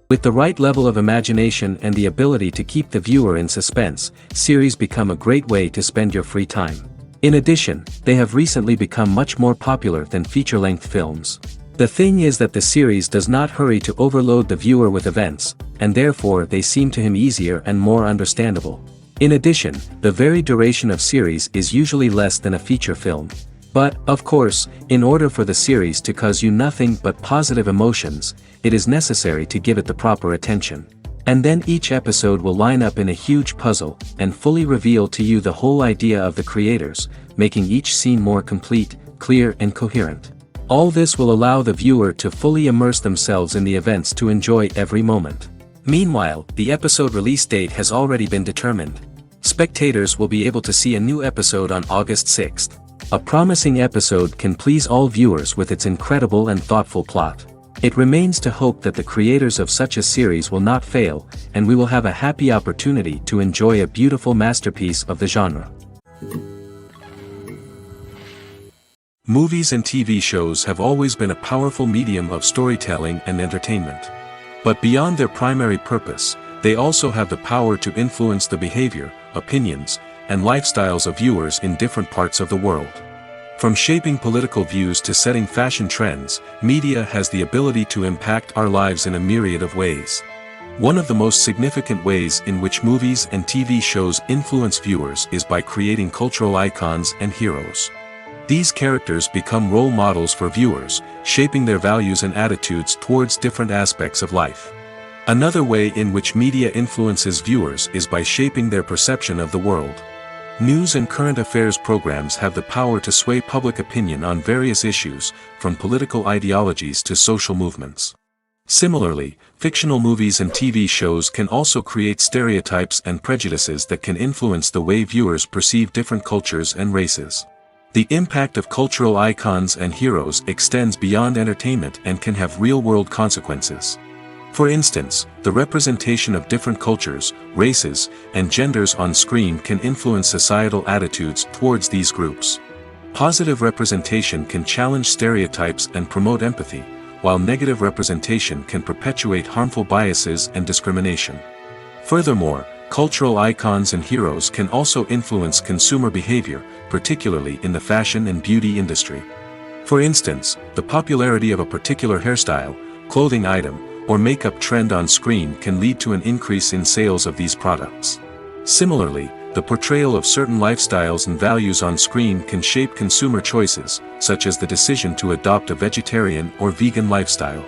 With the right level of imagination and the ability to keep the viewer in suspense, series become a great way to spend your free time. In addition, they have recently become much more popular than feature-length films. The thing is that the series does not hurry to overload the viewer with events, and therefore they seem to him easier and more understandable. In addition, the very duration of series is usually less than a feature film. But, of course, in order for the series to cause you nothing but positive emotions, it is necessary to give it the proper attention. And then each episode will line up in a huge puzzle, and fully reveal to you the whole idea of the creators, making each scene more complete, clear and coherent. All this will allow the viewer to fully immerse themselves in the events to enjoy every moment. Meanwhile, the episode release date has already been determined. Spectators will be able to see a new episode on August 6th. A promising episode can please all viewers with its incredible and thoughtful plot. It remains to hope that the creators of such a series will not fail, and we will have a happy opportunity to enjoy a beautiful masterpiece of the genre. Movies and TV shows have always been a powerful medium of storytelling and entertainment. But beyond their primary purpose, they also have the power to influence the behavior, opinions, and lifestyles of viewers in different parts of the world. From shaping political views to setting fashion trends, media has the ability to impact our lives in a myriad of ways. One of the most significant ways in which movies and TV shows influence viewers is by creating cultural icons and heroes. These characters become role models for viewers, shaping their values and attitudes towards different aspects of life. Another way in which media influences viewers is by shaping their perception of the world. News and current affairs programs have the power to sway public opinion on various issues, from political ideologies to social movements. Similarly, fictional movies and TV shows can also create stereotypes and prejudices that can influence the way viewers perceive different cultures and races. The impact of cultural icons and heroes extends beyond entertainment and can have real-world consequences. For instance, the representation of different cultures, races, and genders on screen can influence societal attitudes towards these groups. Positive representation can challenge stereotypes and promote empathy, while negative representation can perpetuate harmful biases and discrimination. Furthermore, cultural icons and heroes can also influence consumer behavior, particularly in the fashion and beauty industry. For instance, the popularity of a particular hairstyle, clothing item, or makeup trend on screen can lead to an increase in sales of these products. Similarly, the portrayal of certain lifestyles and values on screen can shape consumer choices, such as the decision to adopt a vegetarian or vegan lifestyle.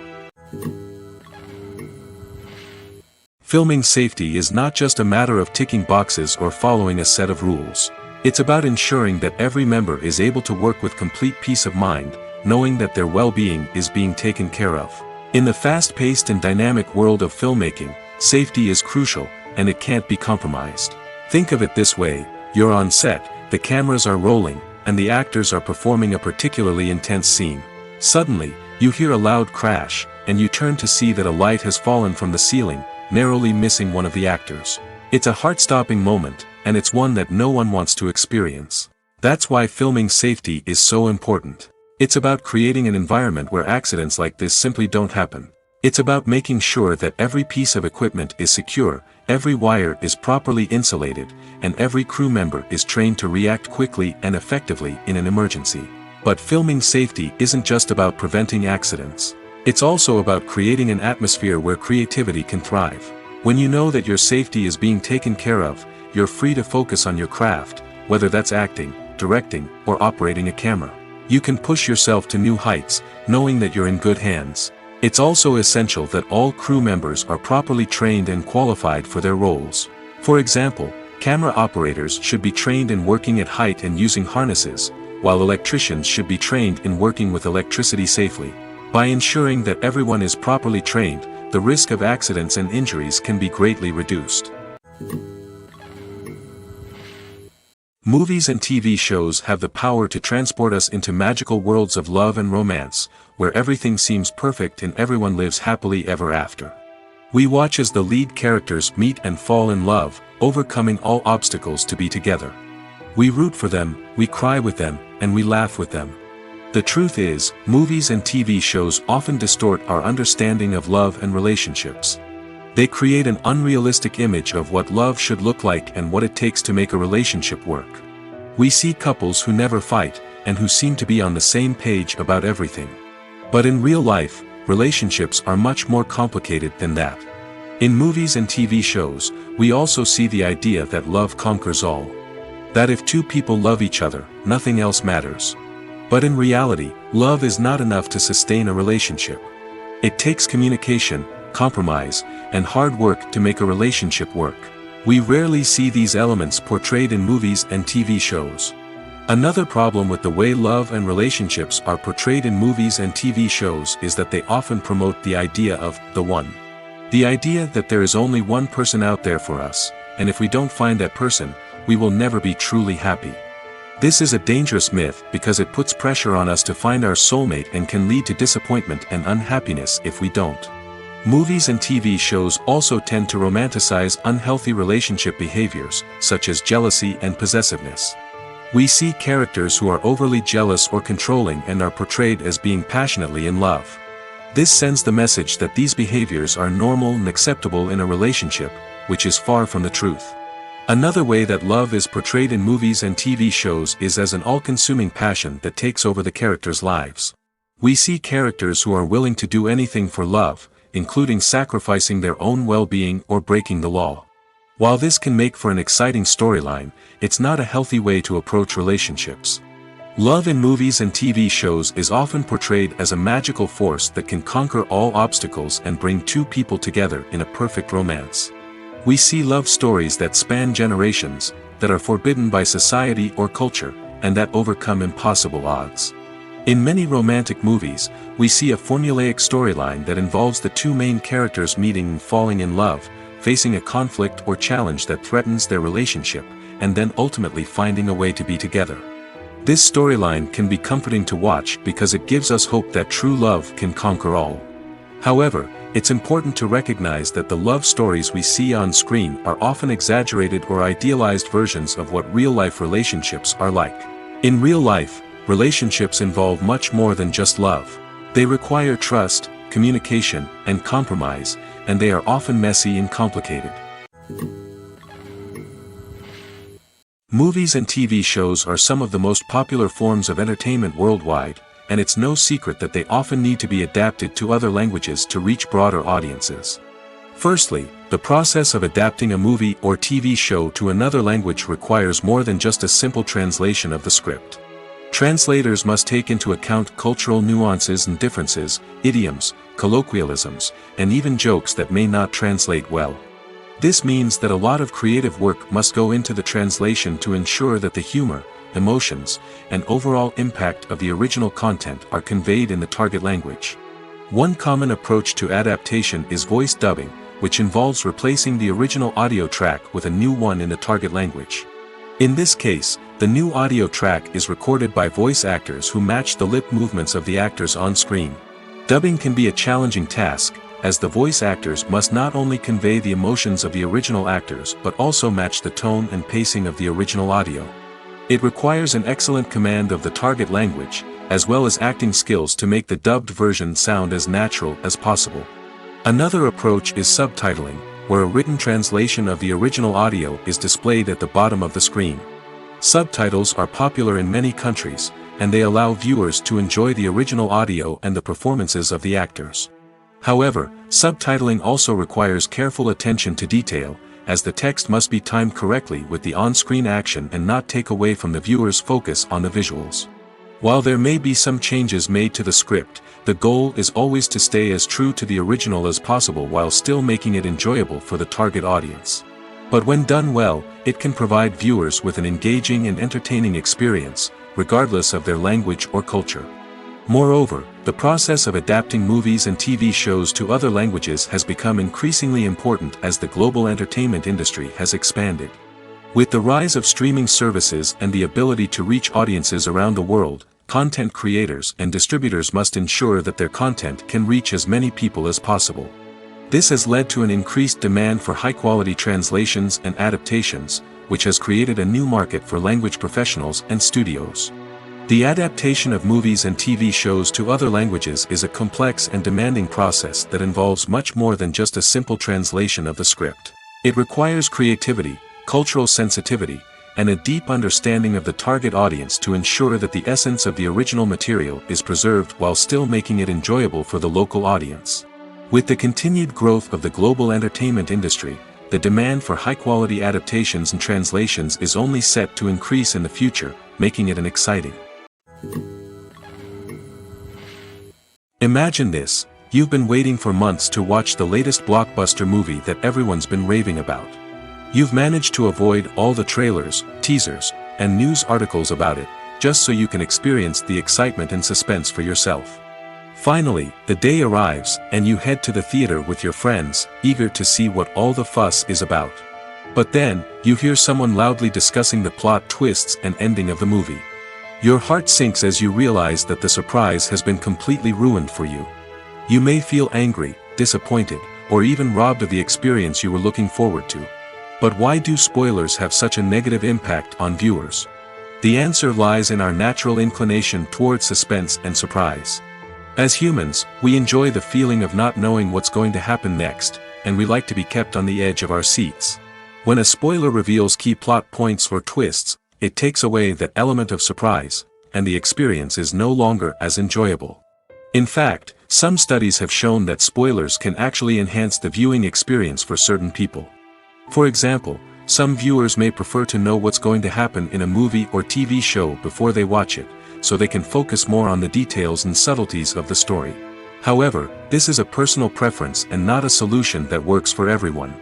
Filming safety is not just a matter of ticking boxes or following a set of rules. It's about ensuring that every member is able to work with complete peace of mind, knowing that their well-being is being taken care of. In the fast-paced and dynamic world of filmmaking, safety is crucial, and it can't be compromised. Think of it this way: you're on set, the cameras are rolling, and the actors are performing a particularly intense scene. Suddenly, you hear a loud crash, and you turn to see that a light has fallen from the ceiling, narrowly missing one of the actors. It's a heart-stopping moment, and it's one that no one wants to experience. That's why filming safety is so important. It's about creating an environment where accidents like this simply don't happen. It's about making sure that every piece of equipment is secure, every wire is properly insulated, and every crew member is trained to react quickly and effectively in an emergency. But filming safety isn't just about preventing accidents. It's also about creating an atmosphere where creativity can thrive. When you know that your safety is being taken care of, you're free to focus on your craft, whether that's acting, directing, or operating a camera. You can push yourself to new heights, knowing that you're in good hands. It's also essential that all crew members are properly trained and qualified for their roles. For example, camera operators should be trained in working at height and using harnesses, while electricians should be trained in working with electricity safely. By ensuring that everyone is properly trained, the risk of accidents and injuries can be greatly reduced. Movies and TV shows have the power to transport us into magical worlds of love and romance, where everything seems perfect and everyone lives happily ever after. We watch as the lead characters meet and fall in love, overcoming all obstacles to be together. We root for them, we cry with them, and we laugh with them. The truth is, movies and TV shows often distort our understanding of love and relationships. They create an unrealistic image of what love should look like and what it takes to make a relationship work. We see couples who never fight, and who seem to be on the same page about everything. But in real life, relationships are much more complicated than that. In movies and TV shows, we also see the idea that love conquers all. That if two people love each other, nothing else matters. But in reality, love is not enough to sustain a relationship. It takes communication, compromise, and hard work to make a relationship work. We rarely see these elements portrayed in movies and TV shows. Another problem with the way love and relationships are portrayed in movies and TV shows is that they often promote the idea of the one. The idea that there is only one person out there for us, and if we don't find that person, we will never be truly happy. This is a dangerous myth because it puts pressure on us to find our soulmate and can lead to disappointment and unhappiness if we don't. Movies and TV shows also tend to romanticize unhealthy relationship behaviors, such as jealousy and possessiveness. We see characters who are overly jealous or controlling and are portrayed as being passionately in love. This sends the message that these behaviors are normal and acceptable in a relationship, which is far from the truth. Another way that love is portrayed in movies and TV shows is as an all-consuming passion that takes over the characters' lives. We see characters who are willing to do anything for love, including sacrificing their own well-being or breaking the law. While this can make for an exciting storyline, it's not a healthy way to approach relationships. Love in movies and TV shows is often portrayed as a magical force that can conquer all obstacles and bring two people together in a perfect romance. We see love stories that span generations, that are forbidden by society or culture, and that overcome impossible odds. In many romantic movies, we see a formulaic storyline that involves the two main characters meeting and falling in love, facing a conflict or challenge that threatens their relationship, and then ultimately finding a way to be together. This storyline can be comforting to watch because it gives us hope that true love can conquer all. However, it's important to recognize that the love stories we see on screen are often exaggerated or idealized versions of what real-life relationships are like. In real life, relationships involve much more than just love. They require trust, communication, and compromise, and they are often messy and complicated. Movies and TV shows are some of the most popular forms of entertainment worldwide, and it's no secret that they often need to be adapted to other languages to reach broader audiences. Firstly, the process of adapting a movie or TV show to another language requires more than just a simple translation of the script. Translators must take into account cultural nuances and differences, idioms, colloquialisms, and even jokes that may not translate well. This means that a lot of creative work must go into the translation to ensure that the humor, emotions, and overall impact of the original content are conveyed in the target language. One common approach to adaptation is voice dubbing, which involves replacing the original audio track with a new one in the target language. In this case, the new audio track is recorded by voice actors who match the lip movements of the actors on screen. Dubbing can be a challenging task, as the voice actors must not only convey the emotions of the original actors but also match the tone and pacing of the original audio. It requires an excellent command of the target language, as well as acting skills to make the dubbed version sound as natural as possible. Another approach is subtitling, where a written translation of the original audio is displayed at the bottom of the screen. Subtitles are popular in many countries, and they allow viewers to enjoy the original audio and the performances of the actors. However, subtitling also requires careful attention to detail, as the text must be timed correctly with the on-screen action and not take away from the viewer's focus on the visuals. While there may be some changes made to the script, the goal is always to stay as true to the original as possible while still making it enjoyable for the target audience. But when done well, it can provide viewers with an engaging and entertaining experience, regardless of their language or culture. Moreover, the process of adapting movies and TV shows to other languages has become increasingly important as the global entertainment industry has expanded. With the rise of streaming services and the ability to reach audiences around the world, content creators and distributors must ensure that their content can reach as many people as possible. This has led to an increased demand for high-quality translations and adaptations, which has created a new market for language professionals and studios. The adaptation of movies and TV shows to other languages is a complex and demanding process that involves much more than just a simple translation of the script. It requires creativity, cultural sensitivity, and a deep understanding of the target audience to ensure that the essence of the original material is preserved while still making it enjoyable for the local audience. With the continued growth of the global entertainment industry, the demand for high-quality adaptations and translations is only set to increase in the future, making it an exciting. Imagine this: you've been waiting for months to watch the latest blockbuster movie that everyone's been raving about. You've managed to avoid all the trailers, teasers, and news articles about it, just so you can experience the excitement and suspense for yourself. Finally, the day arrives, and you head to the theater with your friends, eager to see what all the fuss is about. But then, you hear someone loudly discussing the plot twists and ending of the movie. Your heart sinks as you realize that the surprise has been completely ruined for you. You may feel angry, disappointed, or even robbed of the experience you were looking forward to. But why do spoilers have such a negative impact on viewers? The answer lies in our natural inclination toward suspense and surprise. As humans, we enjoy the feeling of not knowing what's going to happen next, and we like to be kept on the edge of our seats. When a spoiler reveals key plot points or twists, it takes away that element of surprise, and the experience is no longer as enjoyable. In fact, some studies have shown that spoilers can actually enhance the viewing experience for certain people. For example, some viewers may prefer to know what's going to happen in a movie or TV show before they watch it, so they can focus more on the details and subtleties of the story. However, this is a personal preference and not a solution that works for everyone.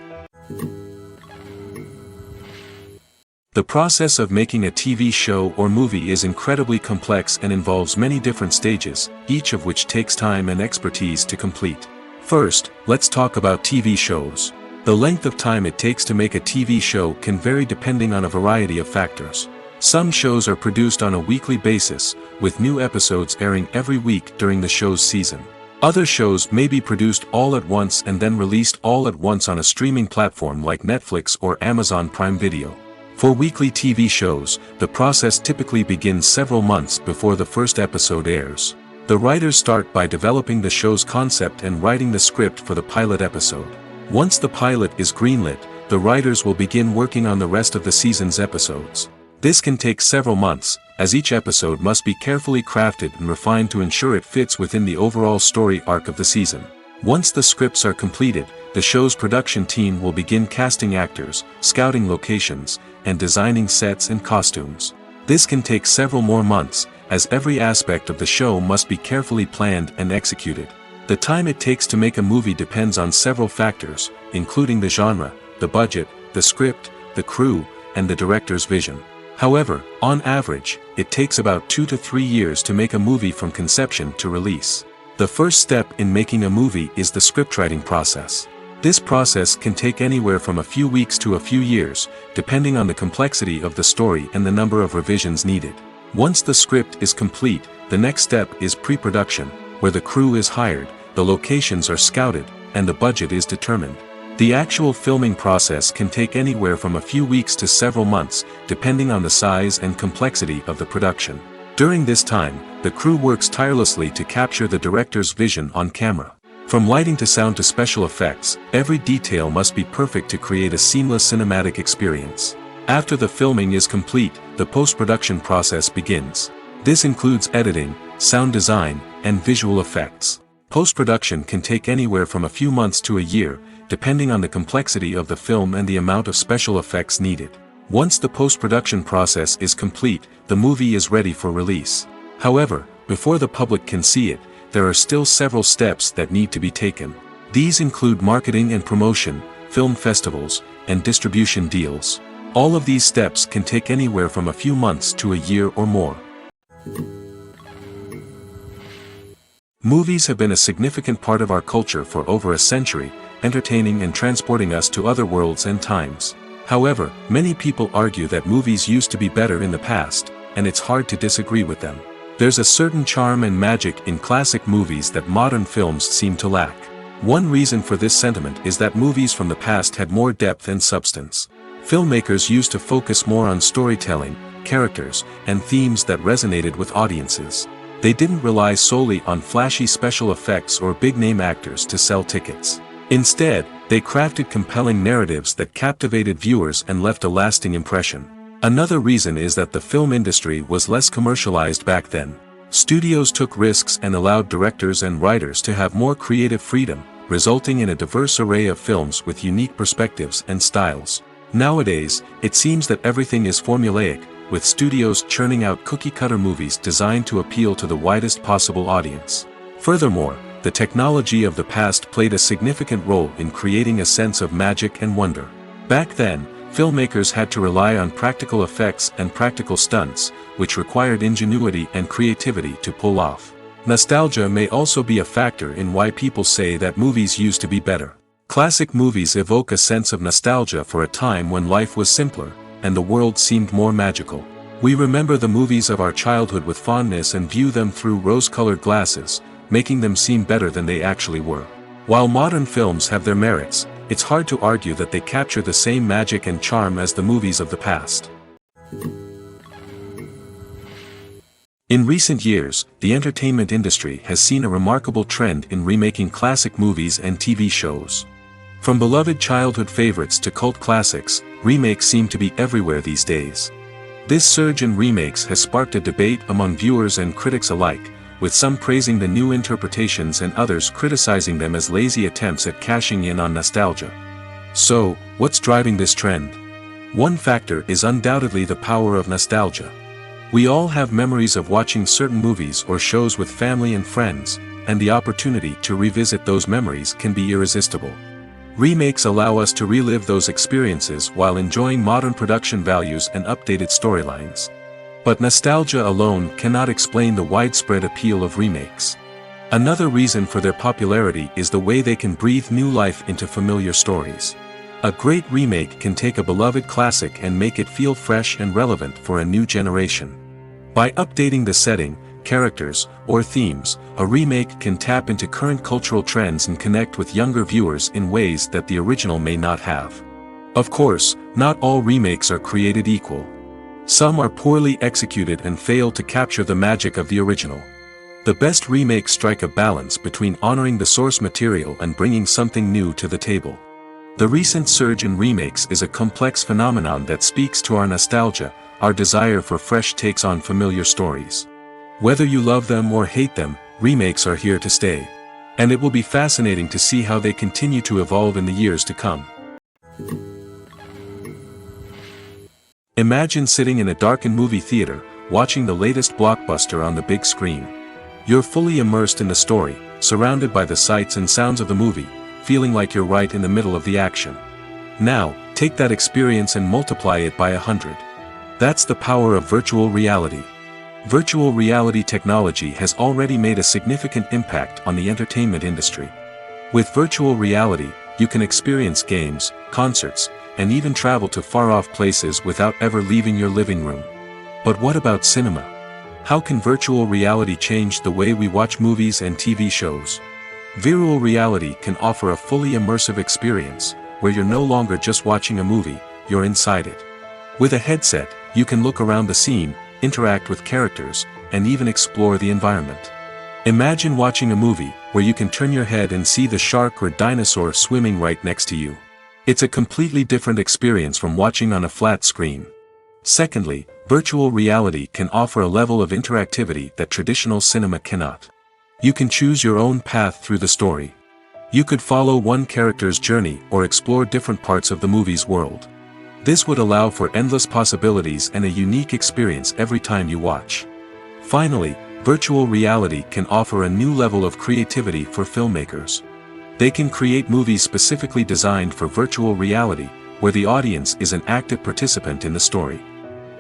The process of making a TV show or movie is incredibly complex and involves many different stages, each of which takes time and expertise to complete. First, let's talk about TV shows. The length of time it takes to make a TV show can vary depending on a variety of factors. Some shows are produced on a weekly basis, with new episodes airing every week during the show's season. Other shows may be produced all at once and then released all at once on a streaming platform like Netflix or Amazon Prime Video. For weekly TV shows, the process typically begins several months before the first episode airs. The writers start by developing the show's concept and writing the script for the pilot episode. Once the pilot is greenlit, the writers will begin working on the rest of the season's episodes. This can take several months, as each episode must be carefully crafted and refined to ensure it fits within the overall story arc of the season. Once the scripts are completed, the show's production team will begin casting actors, scouting locations, and designing sets and costumes. This can take several more months, as every aspect of the show must be carefully planned and executed. The time it takes to make a movie depends on several factors, including the genre, the budget, the script, the crew, and the director's vision. However, on average, it takes about 2 to 3 years to make a movie from conception to release. The first step in making a movie is the scriptwriting process. This process can take anywhere from a few weeks to a few years, depending on the complexity of the story and the number of revisions needed. Once the script is complete, the next step is pre-production, where the crew is hired, the locations are scouted, and the budget is determined. The actual filming process can take anywhere from a few weeks to several months, depending on the size and complexity of the production. During this time, the crew works tirelessly to capture the director's vision on camera. From lighting to sound to special effects, every detail must be perfect to create a seamless cinematic experience. After the filming is complete, the post-production process begins. This includes editing, sound design, and visual effects. Post-production can take anywhere from a few months to a year, depending on the complexity of the film and the amount of special effects needed. Once the post-production process is complete, the movie is ready for release. However, before the public can see it, there are still several steps that need to be taken. These include marketing and promotion, film festivals, and distribution deals. All of these steps can take anywhere from a few months to a year or more. Movies have been a significant part of our culture for over a century, entertaining and transporting us to other worlds and times. However, many people argue that movies used to be better in the past, and it's hard to disagree with them. There's a certain charm and magic in classic movies that modern films seem to lack. One reason for this sentiment is that movies from the past had more depth and substance. Filmmakers used to focus more on storytelling, characters, and themes that resonated with audiences. They didn't rely solely on flashy special effects or big-name actors to sell tickets. Instead, they crafted compelling narratives that captivated viewers and left a lasting impression. Another reason is that the film industry was less commercialized back then. Studios took risks and allowed directors and writers to have more creative freedom, resulting in a diverse array of films with unique perspectives and styles. Nowadays, it seems that everything is formulaic, with studios churning out cookie-cutter movies designed to appeal to the widest possible audience. Furthermore, the technology of the past played a significant role in creating a sense of magic and wonder. Back then, filmmakers had to rely on practical effects and practical stunts, which required ingenuity and creativity to pull off. Nostalgia may also be a factor in why people say that movies used to be better. Classic movies evoke a sense of nostalgia for a time when life was simpler, and the world seemed more magical. We remember the movies of our childhood with fondness and view them through rose-colored glasses, making them seem better than they actually were. While modern films have their merits, it's hard to argue that they capture the same magic and charm as the movies of the past. In recent years, the entertainment industry has seen a remarkable trend in remaking classic movies and TV shows. From beloved childhood favorites to cult classics, remakes seem to be everywhere these days. This surge in remakes has sparked a debate among viewers and critics alike, with some praising the new interpretations and others criticizing them as lazy attempts at cashing in on nostalgia. So, what's driving this trend? One factor is undoubtedly the power of nostalgia. We all have memories of watching certain movies or shows with family and friends, and the opportunity to revisit those memories can be irresistible. Remakes allow us to relive those experiences while enjoying modern production values and updated storylines. But nostalgia alone cannot explain the widespread appeal of remakes. Another reason for their popularity is the way they can breathe new life into familiar stories. A great remake can take a beloved classic and make it feel fresh and relevant for a new generation. By updating the setting, characters, or themes, a remake can tap into current cultural trends and connect with younger viewers in ways that the original may not have. Of course, not all remakes are created equal. Some are poorly executed and fail to capture the magic of the original. The best remakes strike a balance between honoring the source material and bringing something new to the table. The recent surge in remakes is a complex phenomenon that speaks to our nostalgia, our desire for fresh takes on familiar stories. Whether you love them or hate them, remakes are here to stay. And it will be fascinating to see how they continue to evolve in the years to come. Imagine sitting in a darkened movie theater, watching the latest blockbuster on the big screen. You're fully immersed in the story, surrounded by the sights and sounds of the movie, feeling like you're right in the middle of the action. Now, take that experience and multiply it by 100. That's the power of virtual reality. Virtual reality technology has already made a significant impact on the entertainment industry. With virtual reality, you can experience games, concerts, and even travel to far-off places without ever leaving your living room. But what about cinema? How can virtual reality change the way we watch movies and TV shows? Virtual reality can offer a fully immersive experience, where you're no longer just watching a movie, you're inside it. With a headset, you can look around the scene, interact with characters, and even explore the environment. Imagine watching a movie where you can turn your head and see the shark or dinosaur swimming right next to you. It's a completely different experience from watching on a flat screen. Secondly, virtual reality can offer a level of interactivity that traditional cinema cannot. You can choose your own path through the story. You could follow one character's journey or explore different parts of the movie's world. This would allow for endless possibilities and a unique experience every time you watch. Finally, virtual reality can offer a new level of creativity for filmmakers. They can create movies specifically designed for virtual reality, where the audience is an active participant in the story.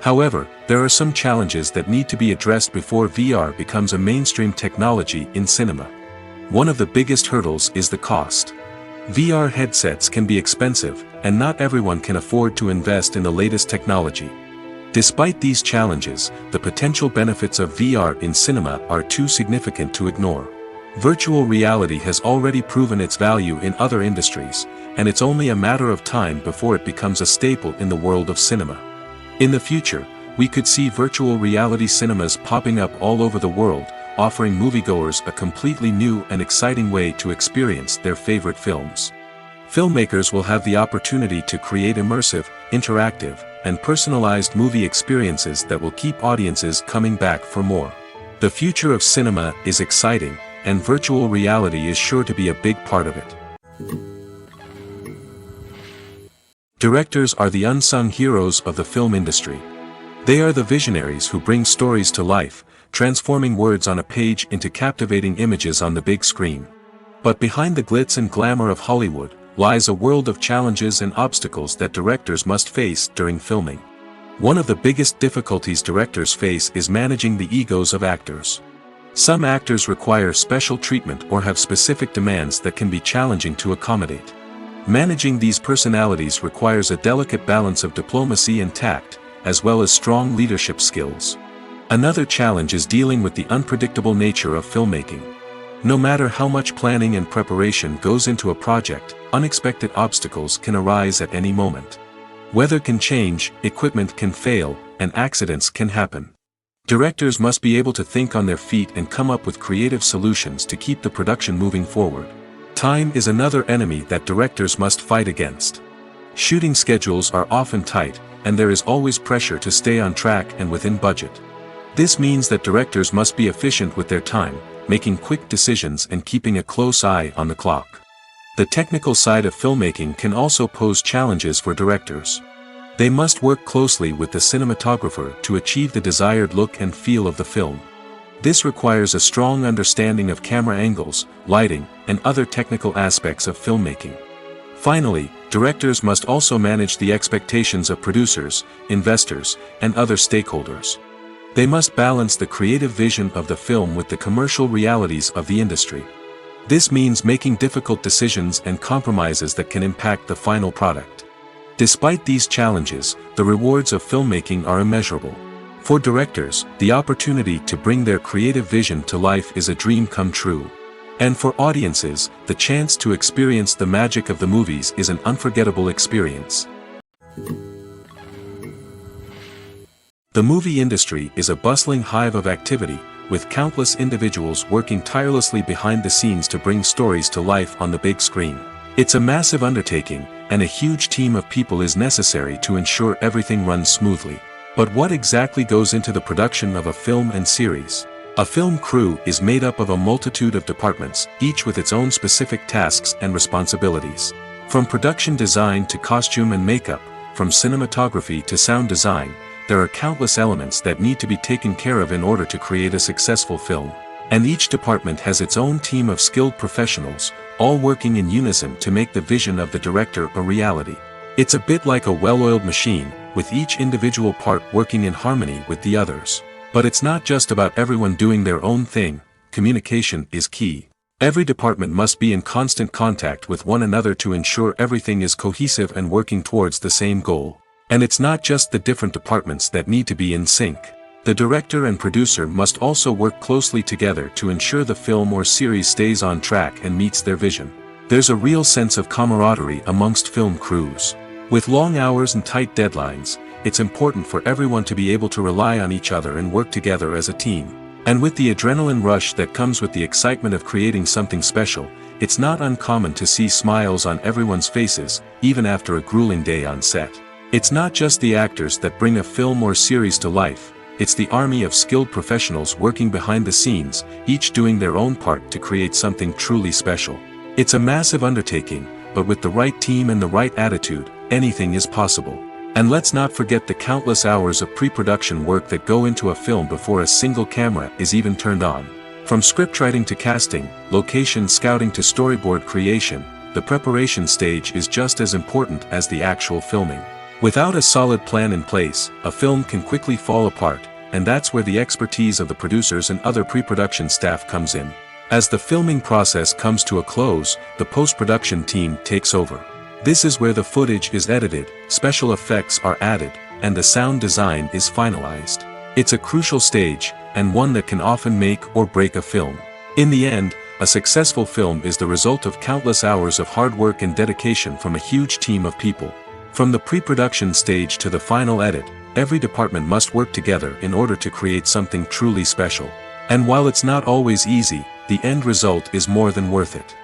However, there are some challenges that need to be addressed before VR becomes a mainstream technology in cinema. One of the biggest hurdles is the cost. VR headsets can be expensive, and not everyone can afford to invest in the latest technology. Despite these challenges, the potential benefits of VR in cinema are too significant to ignore. Virtual reality has already proven its value in other industries, and it's only a matter of time before it becomes a staple in the world of cinema. In the future, We could see virtual reality cinemas popping up all over the world, offering moviegoers a completely new and exciting way to experience their favorite films. Filmmakers will have the opportunity to create immersive, interactive, and personalized movie experiences that will keep audiences coming back for more. The future of cinema is exciting, and virtual reality is sure to be a big part of it. Directors are the unsung heroes of the film industry. They are the visionaries who bring stories to life, transforming words on a page into captivating images on the big screen. But behind the glitz and glamour of Hollywood lies a world of challenges and obstacles that directors must face during filming. One of the biggest difficulties directors face is managing the egos of actors. Some actors require special treatment or have specific demands that can be challenging to accommodate. Managing these personalities requires a delicate balance of diplomacy and tact, as well as strong leadership skills. Another challenge is dealing with the unpredictable nature of filmmaking. No matter how much planning and preparation goes into a project, unexpected obstacles can arise at any moment. Weather can change, equipment can fail, and accidents can happen. Directors must be able to think on their feet and come up with creative solutions to keep the production moving forward. Time is another enemy that directors must fight against. Shooting schedules are often tight, and there is always pressure to stay on track and within budget. This means that directors must be efficient with their time, making quick decisions and keeping a close eye on the clock. The technical side of filmmaking can also pose challenges for directors. They must work closely with the cinematographer to achieve the desired look and feel of the film. This requires a strong understanding of camera angles, lighting, and other technical aspects of filmmaking. Finally, directors must also manage the expectations of producers, investors, and other stakeholders. They must balance the creative vision of the film with the commercial realities of the industry. This means making difficult decisions and compromises that can impact the final product. Despite these challenges, the rewards of filmmaking are immeasurable. For directors, the opportunity to bring their creative vision to life is a dream come true. And for audiences, the chance to experience the magic of the movies is an unforgettable experience. The movie industry is a bustling hive of activity, with countless individuals working tirelessly behind the scenes to bring stories to life on the big screen. It's a massive undertaking, and a huge team of people is necessary to ensure everything runs smoothly. But what exactly goes into the production of a film and series? A film crew is made up of a multitude of departments, each with its own specific tasks and responsibilities. From production design to costume and makeup, from cinematography to sound design, there are countless elements that need to be taken care of in order to create a successful film. And each department has its own team of skilled professionals, all working in unison to make the vision of the director a reality. It's a bit like a well-oiled machine, with each individual part working in harmony with the others. But it's not just about everyone doing their own thing. Communication is key. Every department must be in constant contact with one another to ensure everything is cohesive and working towards the same goal. And it's not just the different departments that need to be in sync. The director and producer must also work closely together to ensure the film or series stays on track and meets their vision. There's a real sense of camaraderie amongst film crews. With long hours and tight deadlines, it's important for everyone to be able to rely on each other and work together as a team. And with the adrenaline rush that comes with the excitement of creating something special, it's not uncommon to see smiles on everyone's faces, even after a grueling day on set. It's not just the actors that bring a film or series to life, it's the army of skilled professionals working behind the scenes, each doing their own part to create something truly special. It's a massive undertaking, but with the right team and the right attitude, anything is possible. And let's not forget the countless hours of pre-production work that go into a film before a single camera is even turned on. From scriptwriting to casting, location scouting to storyboard creation, the preparation stage is just as important as the actual filming. Without a solid plan in place, a film can quickly fall apart, and that's where the expertise of the producers and other pre-production staff comes in. As the filming process comes to a close, the post-production team takes over. This is where the footage is edited, special effects are added, and the sound design is finalized. It's a crucial stage, and one that can often make or break a film. In the end, a successful film is the result of countless hours of hard work and dedication from a huge team of people. From the pre-production stage to the final edit, every department must work together in order to create something truly special. And while it's not always easy, the end result is more than worth it.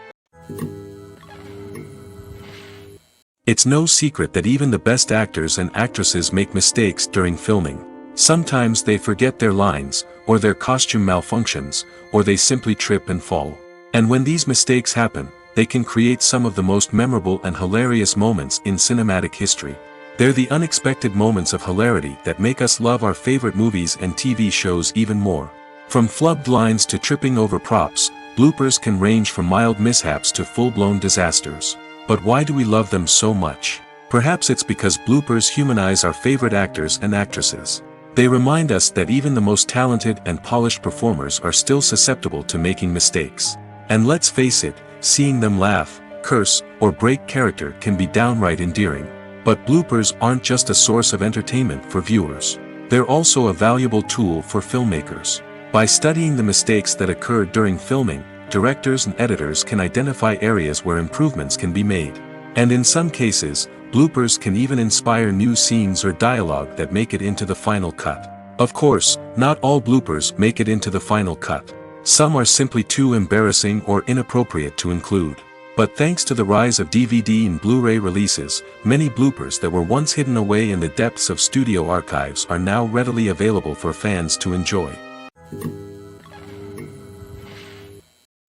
It's no secret that even the best actors and actresses make mistakes during filming. Sometimes they forget their lines, or their costume malfunctions, or they simply trip and fall. And when these mistakes happen, they can create some of the most memorable and hilarious moments in cinematic history. They're the unexpected moments of hilarity that make us love our favorite movies and TV shows even more. From flubbed lines to tripping over props, bloopers can range from mild mishaps to full-blown disasters. But why do we love them so much? Perhaps it's because bloopers humanize our favorite actors and actresses. They remind us that even the most talented and polished performers are still susceptible to making mistakes. And let's face it, seeing them laugh, curse, or break character can be downright endearing. But bloopers aren't just a source of entertainment for viewers. They're also a valuable tool for filmmakers. By studying the mistakes that occurred during filming, directors and editors can identify areas where improvements can be made. And in some cases, bloopers can even inspire new scenes or dialogue that make it into the final cut. Of course, not all bloopers make it into the final cut. Some are simply too embarrassing or inappropriate to include. But thanks to the rise of DVD and Blu-ray releases, many bloopers that were once hidden away in the depths of studio archives are now readily available for fans to enjoy.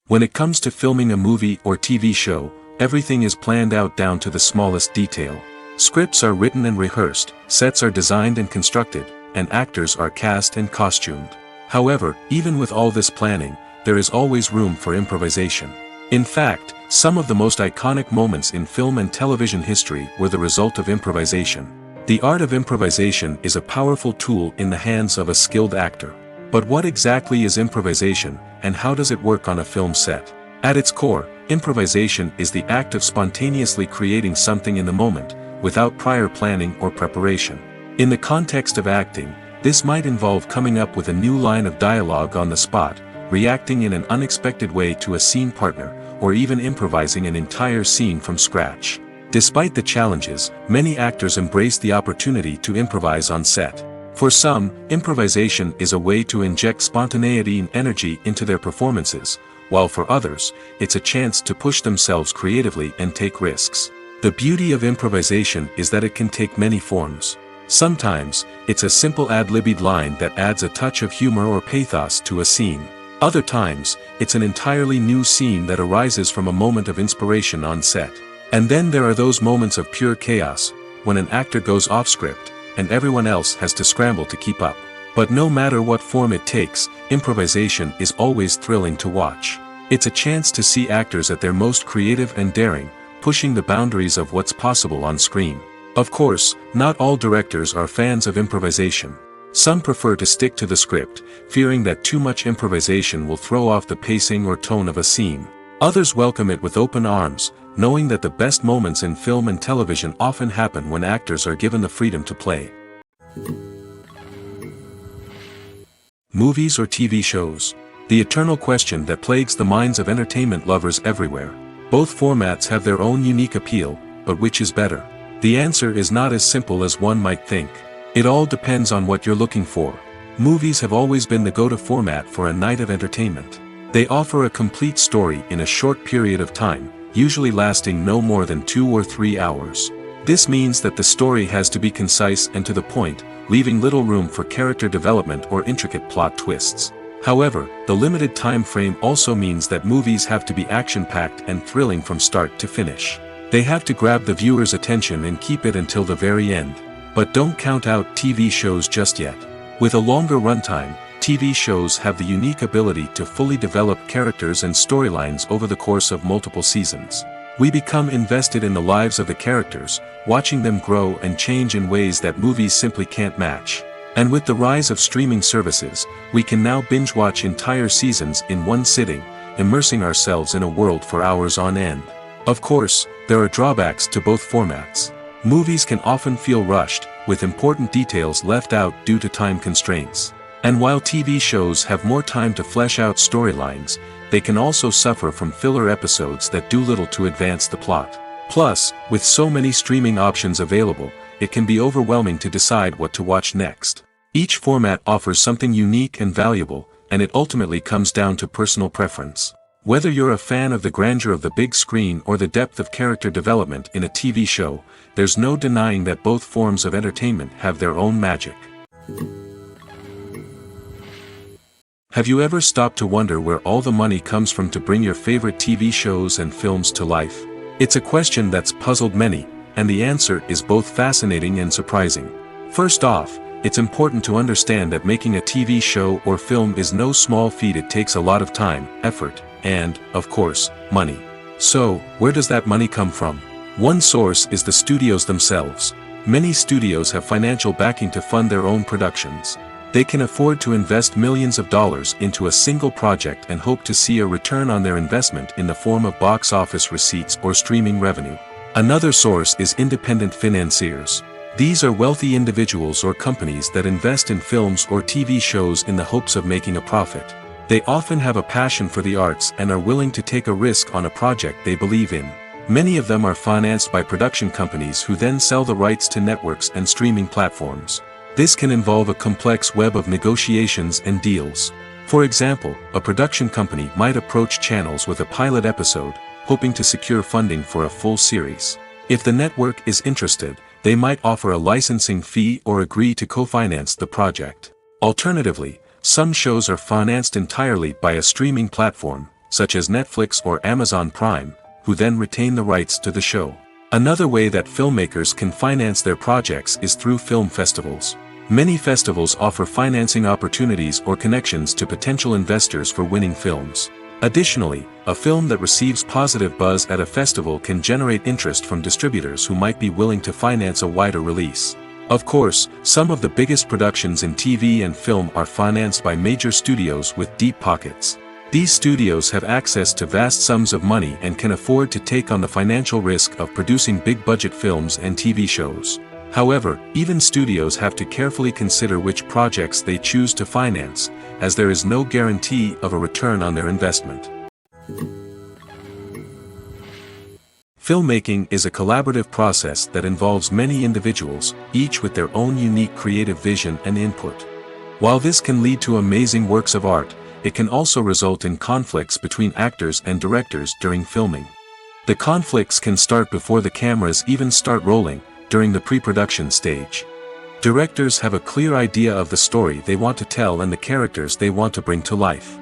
When it comes to filming a movie or TV show, everything is planned out down to the smallest detail. Scripts are written and rehearsed, sets are designed and constructed, and actors are cast and costumed. However, even with all this planning, there is always room for improvisation. In fact, some of the most iconic moments in film and television history were the result of improvisation. The art of improvisation is a powerful tool in the hands of a skilled actor. But what exactly is improvisation, and how does it work on a film set? At its core, improvisation is the act of spontaneously creating something in the moment, without prior planning or preparation. In the context of acting, this might involve coming up with a new line of dialogue on the spot, reacting in an unexpected way to a scene partner, or even improvising an entire scene from scratch. Despite the challenges, many actors embrace the opportunity to improvise on set. For some, improvisation is a way to inject spontaneity and energy into their performances, while for others, it's a chance to push themselves creatively and take risks. The beauty of improvisation is that it can take many forms. Sometimes, it's a simple ad-libbed line that adds a touch of humor or pathos to a scene. Other times, it's an entirely new scene that arises from a moment of inspiration on set. And then there are those moments of pure chaos, when an actor goes off script, and everyone else has to scramble to keep up. But no matter what form it takes, improvisation is always thrilling to watch. It's a chance to see actors at their most creative and daring, pushing the boundaries of what's possible on screen. Of course, not all directors are fans of improvisation. Some prefer to stick to the script, fearing that too much improvisation will throw off the pacing or tone of a scene. Others welcome it with open arms, knowing that the best moments in film and television often happen when actors are given the freedom to play. Movies or TV shows? The eternal question that plagues the minds of entertainment lovers everywhere. Both formats have their own unique appeal, but which is better? The answer is not as simple as one might think. It all depends on what you're looking for. Movies have always been the go-to format for a night of entertainment. They offer a complete story in a short period of time, usually lasting no more than 2 or 3 hours. This means that the story has to be concise and to the point, leaving little room for character development or intricate plot twists. However, the limited time frame also means that movies have to be action-packed and thrilling from start to finish. They have to grab the viewer's attention and keep it until the very end. But don't count out TV shows just yet. With a longer runtime, TV shows have the unique ability to fully develop characters and storylines over the course of multiple seasons. We become invested in the lives of the characters, watching them grow and change in ways that movies simply can't match. And with the rise of streaming services, we can now binge-watch entire seasons in one sitting, immersing ourselves in a world for hours on end. Of course, there are drawbacks to both formats. Movies can often feel rushed, with important details left out due to time constraints. And while TV shows have more time to flesh out storylines, they can also suffer from filler episodes that do little to advance the plot. Plus, with so many streaming options available, it can be overwhelming to decide what to watch next. Each format offers something unique and valuable, and it ultimately comes down to personal preference. Whether you're a fan of the grandeur of the big screen or the depth of character development in a TV show, there's no denying that both forms of entertainment have their own magic. Have you ever stopped to wonder where all the money comes from to bring your favorite TV shows and films to life? It's a question that's puzzled many, and the answer is both fascinating and surprising. First off, it's important to understand that making a TV show or film is no small feat. It takes a lot of time, effort, and, of course, money. So, where does that money come from? One source is the studios themselves. Many studios have financial backing to fund their own productions. They can afford to invest millions of dollars into a single project and hope to see a return on their investment in the form of box office receipts or streaming revenue. Another source is independent financiers. These are wealthy individuals or companies that invest in films or TV shows in the hopes of making a profit. They often have a passion for the arts and are willing to take a risk on a project they believe in. Many of them are financed by production companies who then sell the rights to networks and streaming platforms. This can involve a complex web of negotiations and deals. For example, a production company might approach channels with a pilot episode, hoping to secure funding for a full series. If the network is interested, they might offer a licensing fee or agree to co-finance the project. Alternatively, some shows are financed entirely by a streaming platform, such as Netflix or Amazon Prime, who then retain the rights to the show. Another way that filmmakers can finance their projects is through film festivals. Many festivals offer financing opportunities or connections to potential investors for winning films. Additionally, a film that receives positive buzz at a festival can generate interest from distributors who might be willing to finance a wider release. Of course, some of the biggest productions in TV and film are financed by major studios with deep pockets. These studios have access to vast sums of money and can afford to take on the financial risk of producing big-budget films and TV shows. However, even studios have to carefully consider which projects they choose to finance, as there is no guarantee of a return on their investment. Filmmaking is a collaborative process that involves many individuals, each with their own unique creative vision and input. While this can lead to amazing works of art, it can also result in conflicts between actors and directors during filming. The conflicts can start before the cameras even start rolling, during the pre-production stage. Directors have a clear idea of the story they want to tell and the characters they want to bring to life.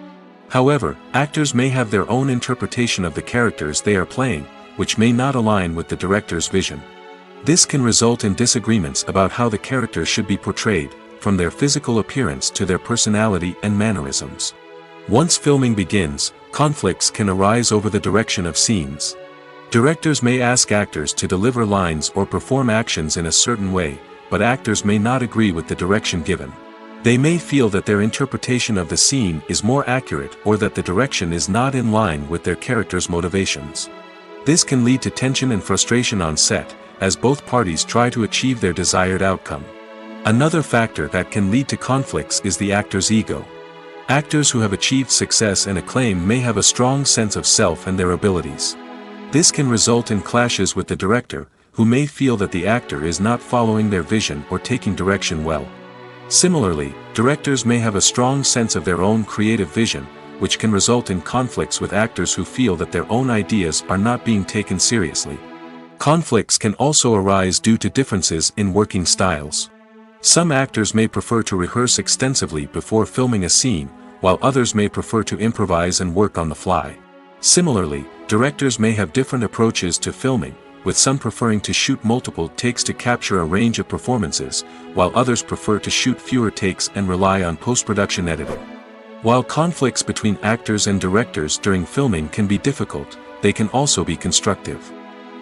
However, actors may have their own interpretation of the characters they are playing, which may not align with the director's vision. This can result in disagreements about how the characters should be portrayed, from their physical appearance to their personality and mannerisms. Once filming begins, conflicts can arise over the direction of scenes. Directors may ask actors to deliver lines or perform actions in a certain way, but actors may not agree with the direction given. They may feel that their interpretation of the scene is more accurate or that the direction is not in line with their character's motivations. This can lead to tension and frustration on set, as both parties try to achieve their desired outcome. Another factor that can lead to conflicts is the actor's ego. Actors who have achieved success and acclaim may have a strong sense of self and their abilities. This can result in clashes with the director, who may feel that the actor is not following their vision or taking direction well. Similarly, directors may have a strong sense of their own creative vision, which can result in conflicts with actors who feel that their own ideas are not being taken seriously. Conflicts can also arise due to differences in working styles. Some actors may prefer to rehearse extensively before filming a scene, while others may prefer to improvise and work on the fly. Similarly, directors may have different approaches to filming, with some preferring to shoot multiple takes to capture a range of performances, while others prefer to shoot fewer takes and rely on post-production editing. While conflicts between actors and directors during filming can be difficult, they can also be constructive.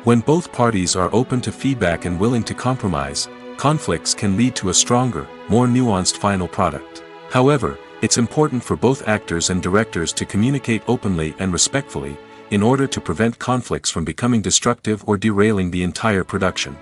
When both parties are open to feedback and willing to compromise, conflicts can lead to a stronger, more nuanced final product. However, it's important for both actors and directors to communicate openly and respectfully, in order to prevent conflicts from becoming destructive or derailing the entire production.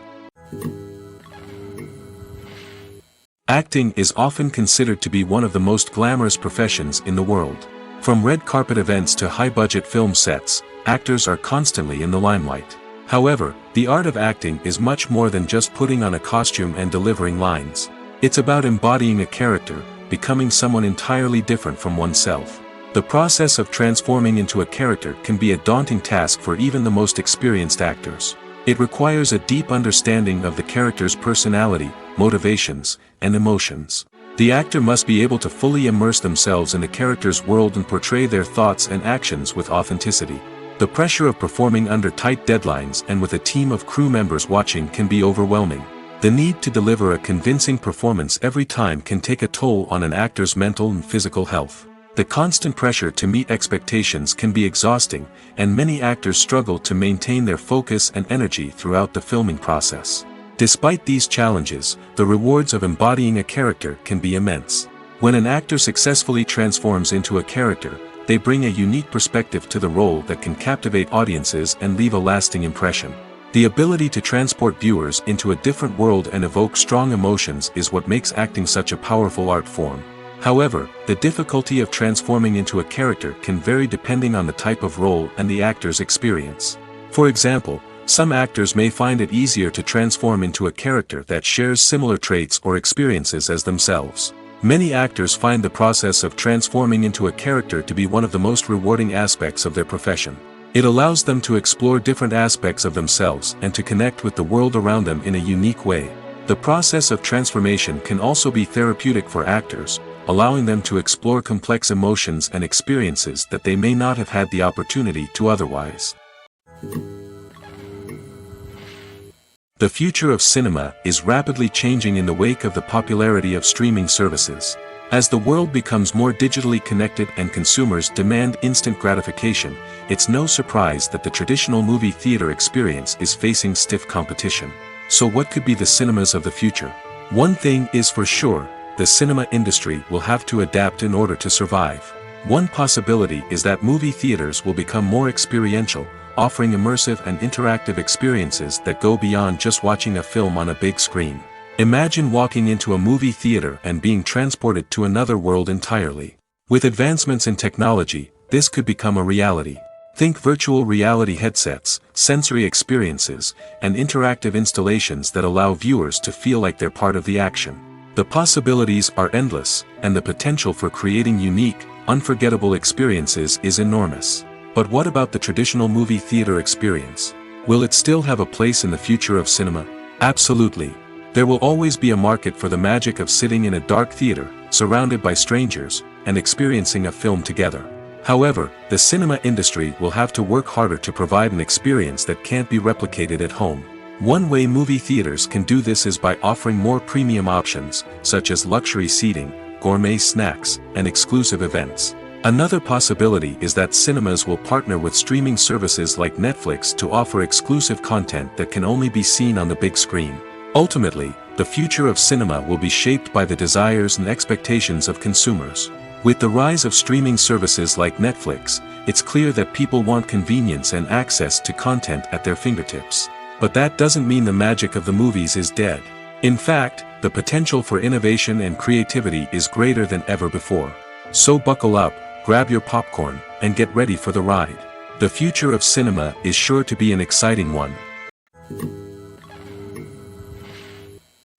Acting is often considered to be one of the most glamorous professions in the world. From red carpet events to high-budget film sets, actors are constantly in the limelight. However, the art of acting is much more than just putting on a costume and delivering lines. It's about embodying a character, becoming someone entirely different from oneself. The process of transforming into a character can be a daunting task for even the most experienced actors. It requires a deep understanding of the character's personality, motivations, and emotions. The actor must be able to fully immerse themselves in the character's world and portray their thoughts and actions with authenticity. The pressure of performing under tight deadlines and with a team of crew members watching can be overwhelming. The need to deliver a convincing performance every time can take a toll on an actor's mental and physical health. The constant pressure to meet expectations can be exhausting, and many actors struggle to maintain their focus and energy throughout the filming process. Despite these challenges, the rewards of embodying a character can be immense. When an actor successfully transforms into a character, they bring a unique perspective to the role that can captivate audiences and leave a lasting impression. The ability to transport viewers into a different world and evoke strong emotions is what makes acting such a powerful art form. However, the difficulty of transforming into a character can vary depending on the type of role and the actor's experience. For example, some actors may find it easier to transform into a character that shares similar traits or experiences as themselves. Many actors find the process of transforming into a character to be one of the most rewarding aspects of their profession. It allows them to explore different aspects of themselves and to connect with the world around them in a unique way. The process of transformation can also be therapeutic for actors, allowing them to explore complex emotions and experiences that they may not have had the opportunity to otherwise. The future of cinema is rapidly changing in the wake of the popularity of streaming services. As the world becomes more digitally connected and consumers demand instant gratification, it's no surprise that the traditional movie theater experience is facing stiff competition. So what could be the cinemas of the future? One thing is for sure, the cinema industry will have to adapt in order to survive. One possibility is that movie theaters will become more experiential, offering immersive and interactive experiences that go beyond just watching a film on a big screen. Imagine walking into a movie theater and being transported to another world entirely. With advancements in technology, this could become a reality. Think virtual reality headsets, sensory experiences, and interactive installations that allow viewers to feel like they're part of the action. The possibilities are endless, and the potential for creating unique, unforgettable experiences is enormous. But what about the traditional movie theater experience? Will it still have a place in the future of cinema? Absolutely. There will always be a market for the magic of sitting in a dark theater, surrounded by strangers, and experiencing a film together. However, the cinema industry will have to work harder to provide an experience that can't be replicated at home. One way movie theaters can do this is by offering more premium options, such as luxury seating, gourmet snacks, and exclusive events. Another possibility is that cinemas will partner with streaming services like Netflix to offer exclusive content that can only be seen on the big screen. Ultimately, the future of cinema will be shaped by the desires and expectations of consumers. With the rise of streaming services like Netflix, it's clear that people want convenience and access to content at their fingertips. But that doesn't mean the magic of the movies is dead. In fact, the potential for innovation and creativity is greater than ever before. So buckle up, grab your popcorn, and get ready for the ride. The future of cinema is sure to be an exciting one.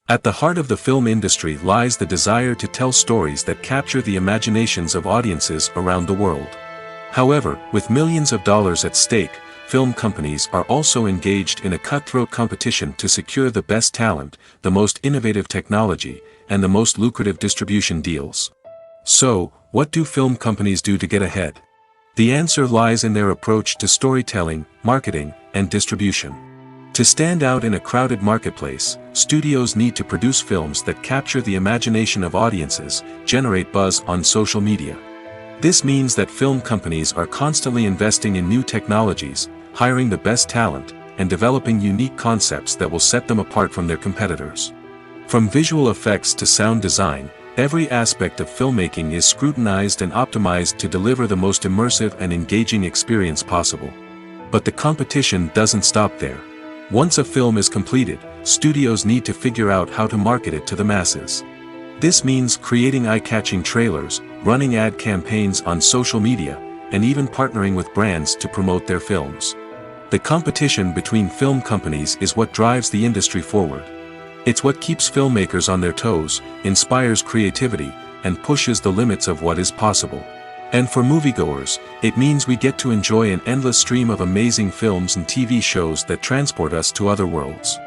At the heart of the film industry lies the desire to tell stories that capture the imaginations of audiences around the world. However, with millions of dollars at stake, film companies are also engaged in a cutthroat competition to secure the best talent, the most innovative technology, and the most lucrative distribution deals. So, what do film companies do to get ahead? The answer lies in their approach to storytelling, marketing, and distribution. To stand out in a crowded marketplace, studios need to produce films that capture the imagination of audiences, generate buzz on social media. This means that film companies are constantly investing in new technologies, hiring the best talent, and developing unique concepts that will set them apart from their competitors. From visual effects to sound design, every aspect of filmmaking is scrutinized and optimized to deliver the most immersive and engaging experience possible. But the competition doesn't stop there. Once a film is completed, studios need to figure out how to market it to the masses. This means creating eye-catching trailers, running ad campaigns on social media, and even partnering with brands to promote their films. The competition between film companies is what drives the industry forward. It's what keeps filmmakers on their toes, inspires creativity, and pushes the limits of what is possible. And for moviegoers, it means we get to enjoy an endless stream of amazing films and TV shows that transport us to other worlds.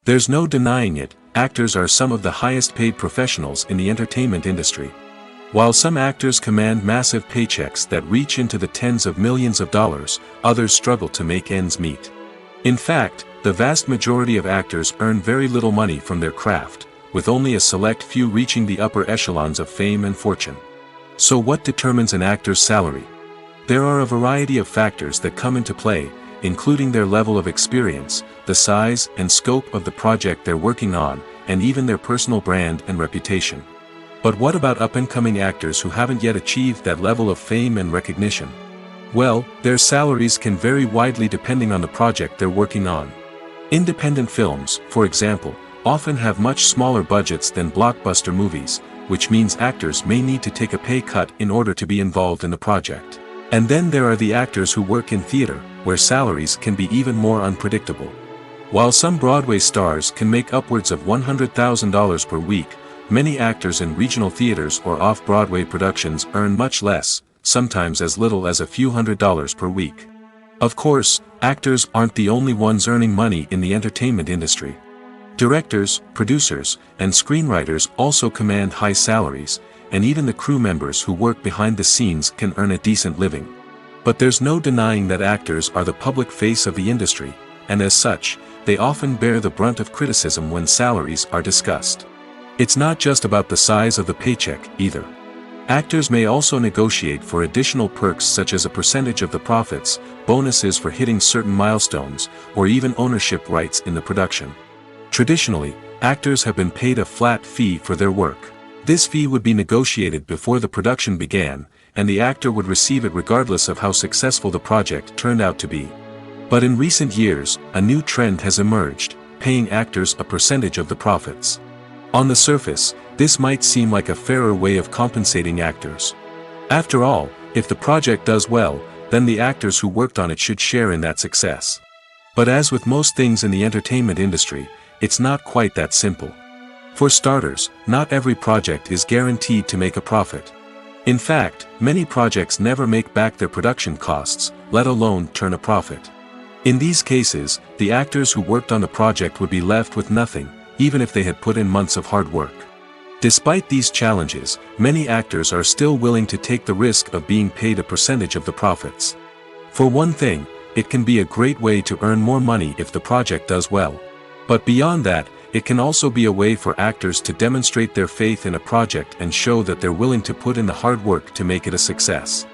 There's no denying it, actors are some of the highest paid professionals in the entertainment industry. While some actors command massive paychecks that reach into the tens of millions of dollars, others struggle to make ends meet. In fact, the vast majority of actors earn very little money from their craft, with only a select few reaching the upper echelons of fame and fortune. So what determines an actor's salary? There are a variety of factors that come into play, including their level of experience, the size and scope of the project they're working on, and even their personal brand and reputation. But what about up-and-coming actors who haven't yet achieved that level of fame and recognition? Well, their salaries can vary widely depending on the project they're working on. Independent films, for example, often have much smaller budgets than blockbuster movies, which means actors may need to take a pay cut in order to be involved in the project. And then there are the actors who work in theater, where salaries can be even more unpredictable. While some Broadway stars can make upwards of $100,000 per week, many actors in regional theaters or off-Broadway productions earn much less, sometimes as little as a few $100s per week. Of course, actors aren't the only ones earning money in the entertainment industry. Directors, producers, and screenwriters also command high salaries, and even the crew members who work behind the scenes can earn a decent living. But there's no denying that actors are the public face of the industry, and as such, they often bear the brunt of criticism when salaries are discussed. It's not just about the size of the paycheck, either. Actors may also negotiate for additional perks such as a percentage of the profits, bonuses for hitting certain milestones, or even ownership rights in the production. Traditionally, actors have been paid a flat fee for their work. This fee would be negotiated before the production began, and the actor would receive it regardless of how successful the project turned out to be. But in recent years, a new trend has emerged, paying actors a percentage of the profits. On the surface, this might seem like a fairer way of compensating actors. After all, if the project does well, then the actors who worked on it should share in that success. But as with most things in the entertainment industry, it's not quite that simple. For starters, not every project is guaranteed to make a profit. In fact, many projects never make back their production costs, let alone turn a profit. In these cases, the actors who worked on the project would be left with nothing, even if they had put in months of hard work. Despite these challenges, many actors are still willing to take the risk of being paid a percentage of the profits. For one thing, it can be a great way to earn more money if the project does well. But beyond that, it can also be a way for actors to demonstrate their faith in a project and show that they're willing to put in the hard work to make it a success.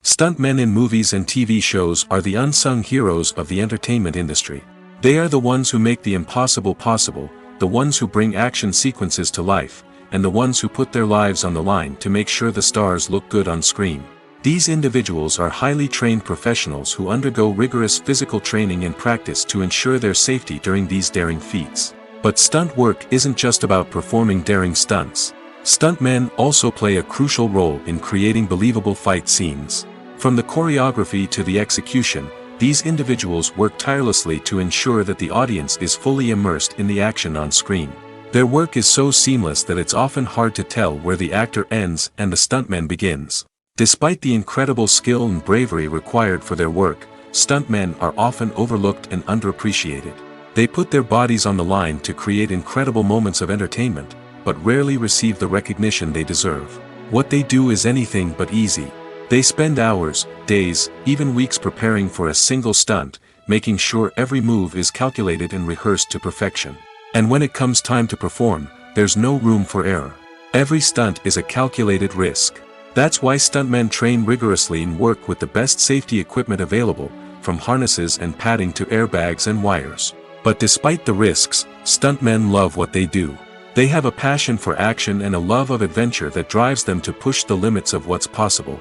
Stuntmen in movies and TV shows are the unsung heroes of the entertainment industry. They are the ones who make the impossible possible, the ones who bring action sequences to life, and the ones who put their lives on the line to make sure the stars look good on screen. These individuals are highly trained professionals who undergo rigorous physical training and practice to ensure their safety during these daring feats. But stunt work isn't just about performing daring stunts. Stuntmen also play a crucial role in creating believable fight scenes. From the choreography to the execution, these individuals work tirelessly to ensure that the audience is fully immersed in the action on screen. Their work is so seamless that it's often hard to tell where the actor ends and the stuntman begins. Despite the incredible skill and bravery required for their work, stuntmen are often overlooked and underappreciated. They put their bodies on the line to create incredible moments of entertainment, but rarely receive the recognition they deserve. What they do is anything but easy. They spend hours, days, even weeks preparing for a single stunt, making sure every move is calculated and rehearsed to perfection. And when it comes time to perform, there's no room for error. Every stunt is a calculated risk. That's why stuntmen train rigorously and work with the best safety equipment available, from harnesses and padding to airbags and wires. But despite the risks, stuntmen love what they do. They have a passion for action and a love of adventure that drives them to push the limits of what's possible.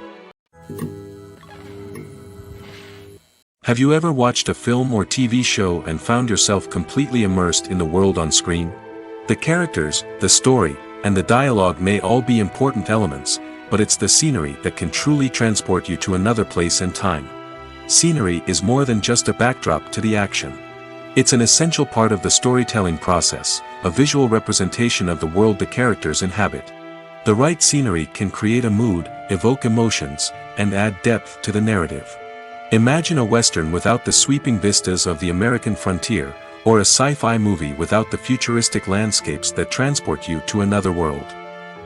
Have you ever watched a film or TV show and found yourself completely immersed in the world on screen? The characters, the story, and the dialogue may all be important elements, but it's the scenery that can truly transport you to another place and time. Scenery is more than just a backdrop to the action. It's an essential part of the storytelling process, a visual representation of the world the characters inhabit. The right scenery can create a mood, evoke emotions, and add depth to the narrative. Imagine a Western without the sweeping vistas of the American frontier, or a sci-fi movie without the futuristic landscapes that transport you to another world.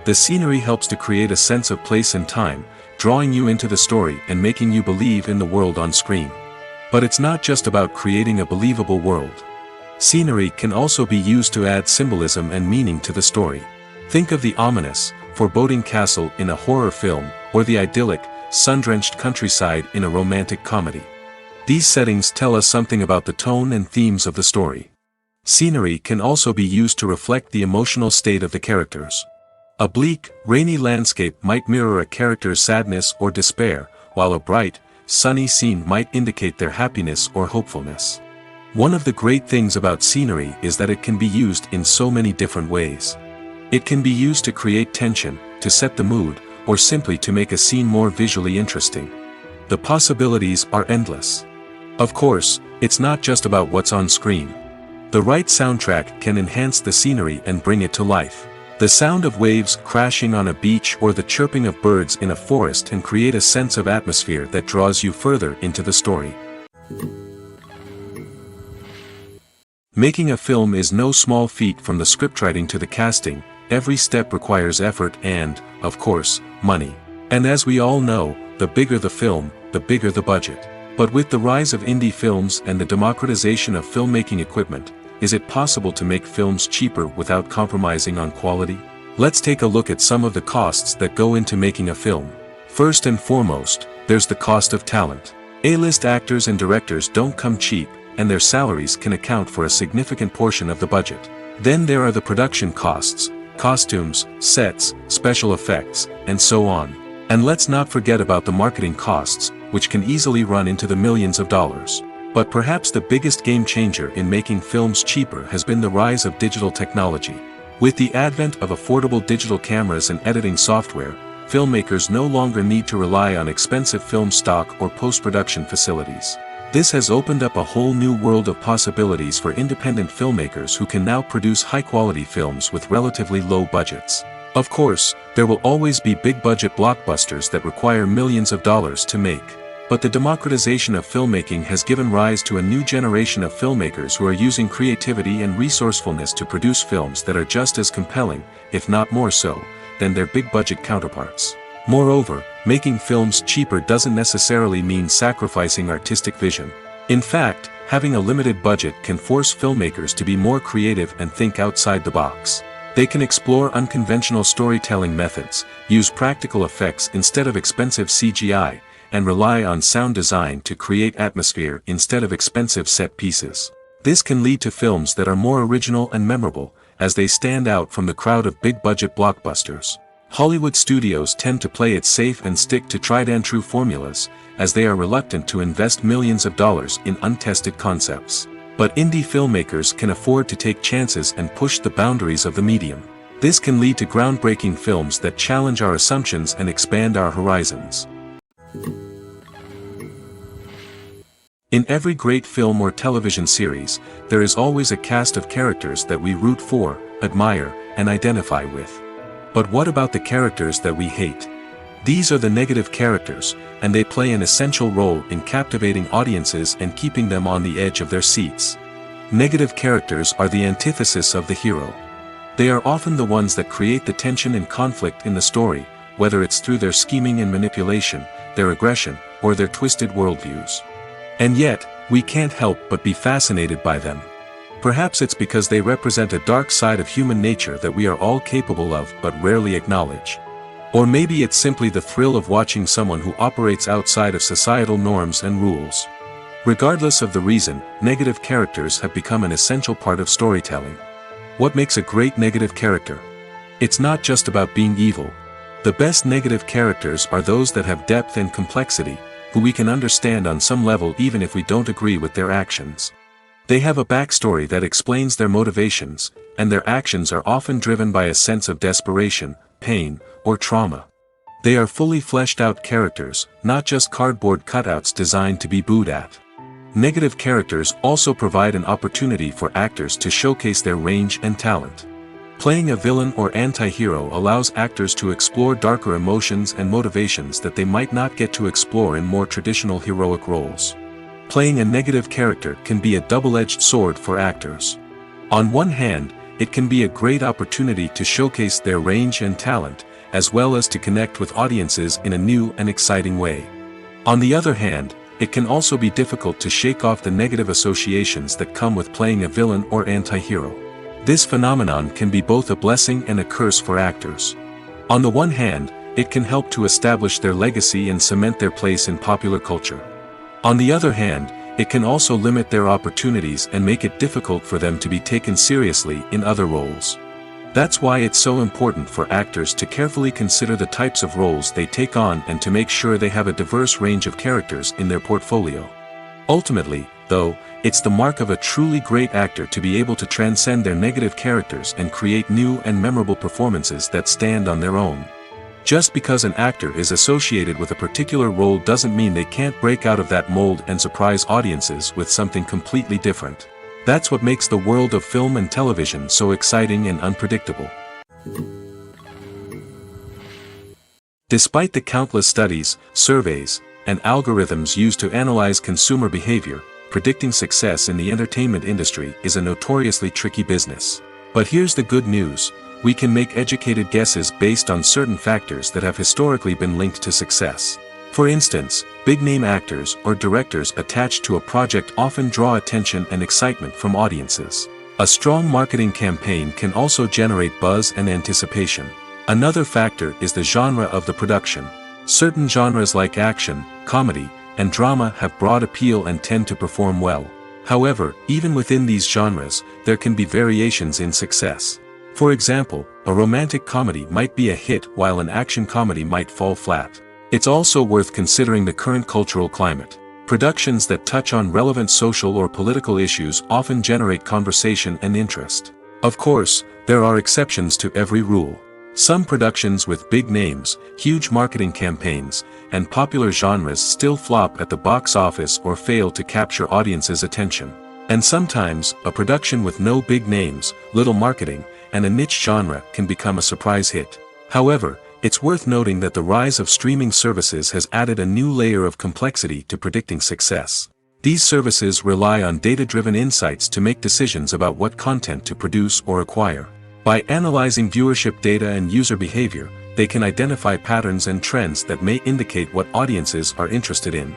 The scenery helps to create a sense of place and time, drawing you into the story and making you believe in the world on screen. But it's not just about creating a believable world. Scenery can also be used to add symbolism and meaning to the story. Think of the ominous, foreboding castle in a horror film, or the idyllic, sun-drenched countryside in a romantic comedy. These settings tell us something about the tone and themes of the story. Scenery can also be used to reflect the emotional state of the characters. A bleak, rainy landscape might mirror a character's sadness or despair, while a bright, sunny scene might indicate their happiness or hopefulness. One of the great things about scenery is that it can be used in so many different ways. It can be used to create tension, to set the mood, or simply to make a scene more visually interesting. The possibilities are endless. Of course, it's not just about what's on screen. The right soundtrack can enhance the scenery and bring it to life. The sound of waves crashing on a beach or the chirping of birds in a forest can create a sense of atmosphere that draws you further into the story. Making a film is no small feat. From the scriptwriting to the casting, every step requires effort and, of course, money. And as we all know, the bigger the film, the bigger the budget. But with the rise of indie films and the democratization of filmmaking equipment, is it possible to make films cheaper without compromising on quality? Let's take a look at some of the costs that go into making a film. First and foremost, there's the cost of talent. A-list actors and directors don't come cheap, and their salaries can account for a significant portion of the budget. Then there are the production costs, costumes, sets, special effects, and so on. And let's not forget about the marketing costs, which can easily run into the millions of dollars. But perhaps the biggest game changer in making films cheaper has been the rise of digital technology. With the advent of affordable digital cameras and editing software, filmmakers no longer need to rely on expensive film stock or post-production facilities. This has opened up a whole new world of possibilities for independent filmmakers who can now produce high-quality films with relatively low budgets. Of course, there will always be big-budget blockbusters that require millions of dollars to make. But the democratization of filmmaking has given rise to a new generation of filmmakers who are using creativity and resourcefulness to produce films that are just as compelling, if not more so, than their big-budget counterparts. Moreover, making films cheaper doesn't necessarily mean sacrificing artistic vision. In fact, having a limited budget can force filmmakers to be more creative and think outside the box. They can explore unconventional storytelling methods, use practical effects instead of expensive CGI, and rely on sound design to create atmosphere instead of expensive set pieces. This can lead to films that are more original and memorable, as they stand out from the crowd of big-budget blockbusters. Hollywood studios tend to play it safe and stick to tried-and-true formulas, as they are reluctant to invest millions of dollars in untested concepts. But indie filmmakers can afford to take chances and push the boundaries of the medium. This can lead to groundbreaking films that challenge our assumptions and expand our horizons. In every great film or television series, there is always a cast of characters that we root for, admire, and identify with. But what about the characters that we hate? These are the negative characters, and they play an essential role in captivating audiences and keeping them on the edge of their seats. Negative characters are the antithesis of the hero. They are often the ones that create the tension and conflict in the story, whether it's through their scheming and manipulation, their aggression, or their twisted worldviews. And yet, we can't help but be fascinated by them. Perhaps it's because they represent a dark side of human nature that we are all capable of but rarely acknowledge. Or maybe it's simply the thrill of watching someone who operates outside of societal norms and rules. Regardless of the reason, negative characters have become an essential part of storytelling. What makes a great negative character? It's not just about being evil. The best negative characters are those that have depth and complexity, who we can understand on some level even if we don't agree with their actions. They have a backstory that explains their motivations, and their actions are often driven by a sense of desperation, pain, or trauma. They are fully fleshed out characters, not just cardboard cutouts designed to be booed at. Negative characters also provide an opportunity for actors to showcase their range and talent. Playing a villain or anti-hero allows actors to explore darker emotions and motivations that they might not get to explore in more traditional heroic roles. Playing a negative character can be a double-edged sword for actors. On one hand, it can be a great opportunity to showcase their range and talent, as well as to connect with audiences in a new and exciting way. On the other hand, it can also be difficult to shake off the negative associations that come with playing a villain or anti-hero. This phenomenon can be both a blessing and a curse for actors. On the one hand, it can help to establish their legacy and cement their place in popular culture. On the other hand, it can also limit their opportunities and make it difficult for them to be taken seriously in other roles. That's why it's so important for actors to carefully consider the types of roles they take on and to make sure they have a diverse range of characters in their portfolio. Ultimately, though, it's the mark of a truly great actor to be able to transcend their negative characters and create new and memorable performances that stand on their own. Just because an actor is associated with a particular role doesn't mean they can't break out of that mold and surprise audiences with something completely different. That's what makes the world of film and television so exciting and unpredictable. Despite the countless studies, surveys, and algorithms used to analyze consumer behavior, predicting success in the entertainment industry is a notoriously tricky business. But here's the good news: we can make educated guesses based on certain factors that have historically been linked to success. For instance, big-name actors or directors attached to a project often draw attention and excitement from audiences. A strong marketing campaign can also generate buzz and anticipation. Another factor is the genre of the production. Certain genres like action, comedy, and drama have broad appeal and tend to perform well. However, even within these genres, there can be variations in success. For example, a romantic comedy might be a hit while an action comedy might fall flat. It's also worth considering the current cultural climate. Productions that touch on relevant social or political issues often generate conversation and interest. Of course, there are exceptions to every rule. Some productions with big names, huge marketing campaigns, and popular genres still flop at the box office or fail to capture audiences' attention. And sometimes, a production with no big names, little marketing, and a niche genre can become a surprise hit. However, it's worth noting that the rise of streaming services has added a new layer of complexity to predicting success. These services rely on data-driven insights to make decisions about what content to produce or acquire. By analyzing viewership data and user behavior, they can identify patterns and trends that may indicate what audiences are interested in.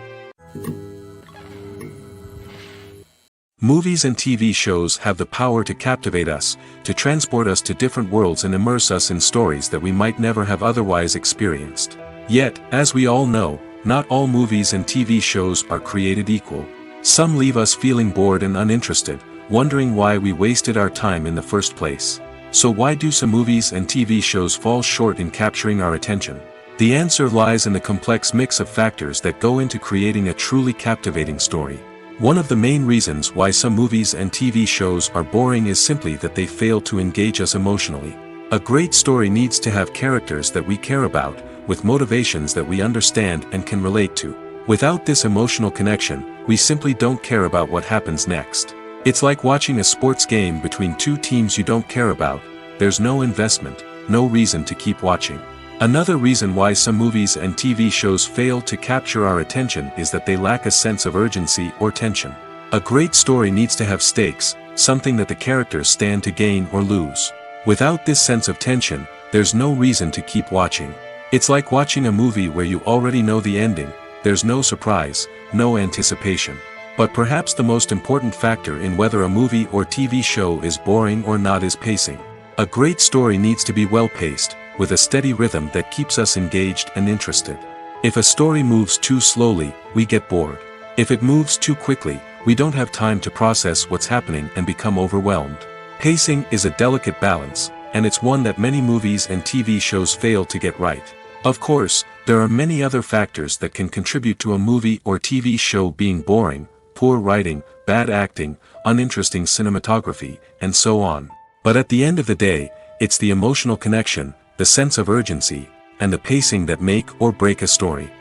Movies and TV shows have the power to captivate us, to transport us to different worlds and immerse us in stories that we might never have otherwise experienced. Yet, as we all know, not all movies and TV shows are created equal. Some leave us feeling bored and uninterested, wondering why we wasted our time in the first place. So why do some movies and TV shows fall short in capturing our attention? The answer lies in the complex mix of factors that go into creating a truly captivating story. One of the main reasons why some movies and TV shows are boring is simply that they fail to engage us emotionally. A great story needs to have characters that we care about, with motivations that we understand and can relate to. Without this emotional connection, we simply don't care about what happens next. It's like watching a sports game between two teams you don't care about. There's no investment, no reason to keep watching. Another reason why some movies and TV shows fail to capture our attention is that they lack a sense of urgency or tension. A great story needs to have stakes, something that the characters stand to gain or lose. Without this sense of tension, there's no reason to keep watching. It's like watching a movie where you already know the ending. There's no surprise, no anticipation. But perhaps the most important factor in whether a movie or TV show is boring or not is pacing. A great story needs to be well-paced, with a steady rhythm that keeps us engaged and interested. If a story moves too slowly, we get bored. If it moves too quickly, we don't have time to process what's happening and become overwhelmed. Pacing is a delicate balance, and it's one that many movies and TV shows fail to get right. Of course, there are many other factors that can contribute to a movie or TV show being boring: poor writing, bad acting, uninteresting cinematography, and so on. But at the end of the day, it's the emotional connection, the sense of urgency, and the pacing that make or break a story.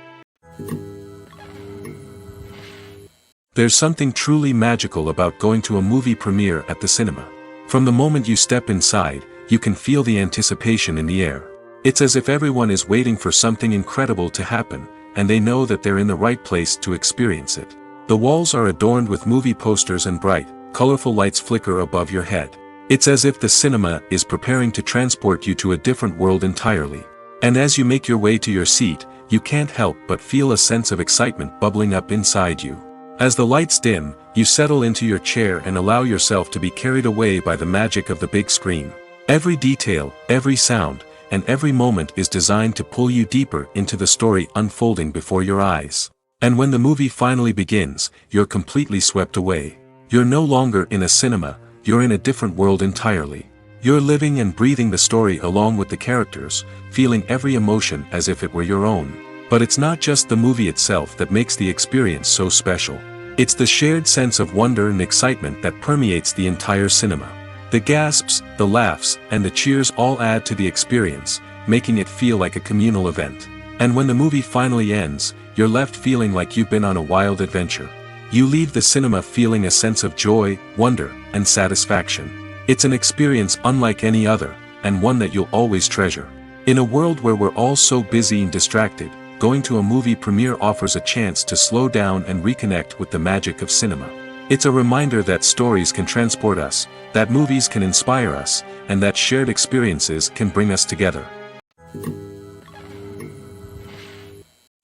There's something truly magical about going to a movie premiere at the cinema. From the moment you step inside, you can feel the anticipation in the air. It's as if everyone is waiting for something incredible to happen, and they know that they're in the right place to experience it. The walls are adorned with movie posters and bright, colorful lights flicker above your head. It's as if the cinema is preparing to transport you to a different world entirely. And as you make your way to your seat, you can't help but feel a sense of excitement bubbling up inside you. As the lights dim, you settle into your chair and allow yourself to be carried away by the magic of the big screen. Every detail, every sound, and every moment is designed to pull you deeper into the story unfolding before your eyes. And when the movie finally begins, you're completely swept away. You're no longer in a cinema, you're in a different world entirely. You're living and breathing the story along with the characters, feeling every emotion as if it were your own. But it's not just the movie itself that makes the experience so special. It's the shared sense of wonder and excitement that permeates the entire cinema. The gasps, the laughs, and the cheers all add to the experience, making it feel like a communal event. And when the movie finally ends, you're left feeling like you've been on a wild adventure. You leave the cinema feeling a sense of joy, wonder, and satisfaction. It's an experience unlike any other, and one that you'll always treasure. In a world where we're all so busy and distracted, going to a movie premiere offers a chance to slow down and reconnect with the magic of cinema. It's a reminder that stories can transport us, that movies can inspire us, and that shared experiences can bring us together.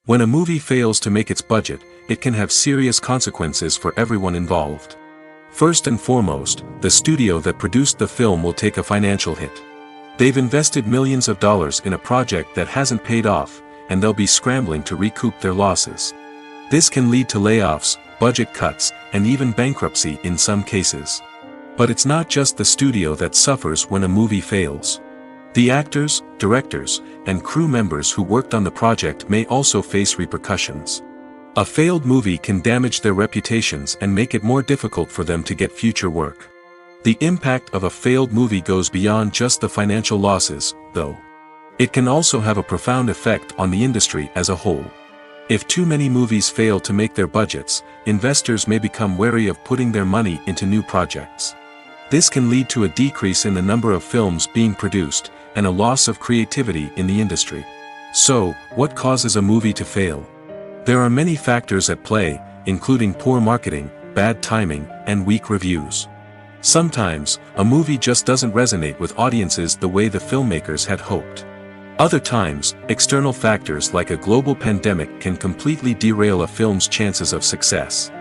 When a movie fails to make its budget, it can have serious consequences for everyone involved. First and foremost, the studio that produced the film will take a financial hit. They've invested millions of dollars in a project that hasn't paid off, and they'll be scrambling to recoup their losses. This can lead to layoffs, budget cuts, and even bankruptcy in some cases. But it's not just the studio that suffers when a movie fails. The actors, directors, and crew members who worked on the project may also face repercussions. A failed movie can damage their reputations and make it more difficult for them to get future work. The impact of a failed movie goes beyond just the financial losses, though. It can also have a profound effect on the industry as a whole. If too many movies fail to make their budgets, investors may become wary of putting their money into new projects. This can lead to a decrease in the number of films being produced, and a loss of creativity in the industry. So, what causes a movie to fail? There are many factors at play, including poor marketing, bad timing, and weak reviews. Sometimes, a movie just doesn't resonate with audiences the way the filmmakers had hoped. Other times, external factors like a global pandemic can completely derail a film's chances of success.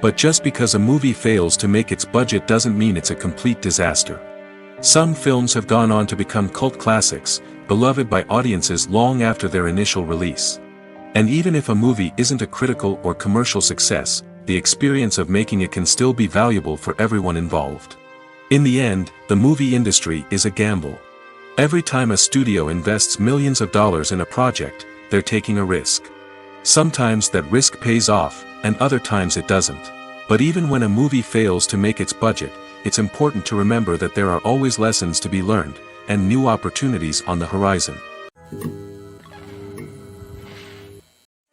But just because a movie fails to make its budget doesn't mean it's a complete disaster. Some films have gone on to become cult classics, beloved by audiences long after their initial release. And even if a movie isn't a critical or commercial success, the experience of making it can still be valuable for everyone involved. In the end, the movie industry is a gamble. Every time a studio invests millions of dollars in a project, they're taking a risk. Sometimes that risk pays off, and other times it doesn't. But even when a movie fails to make its budget, it's important to remember that there are always lessons to be learned, and new opportunities on the horizon.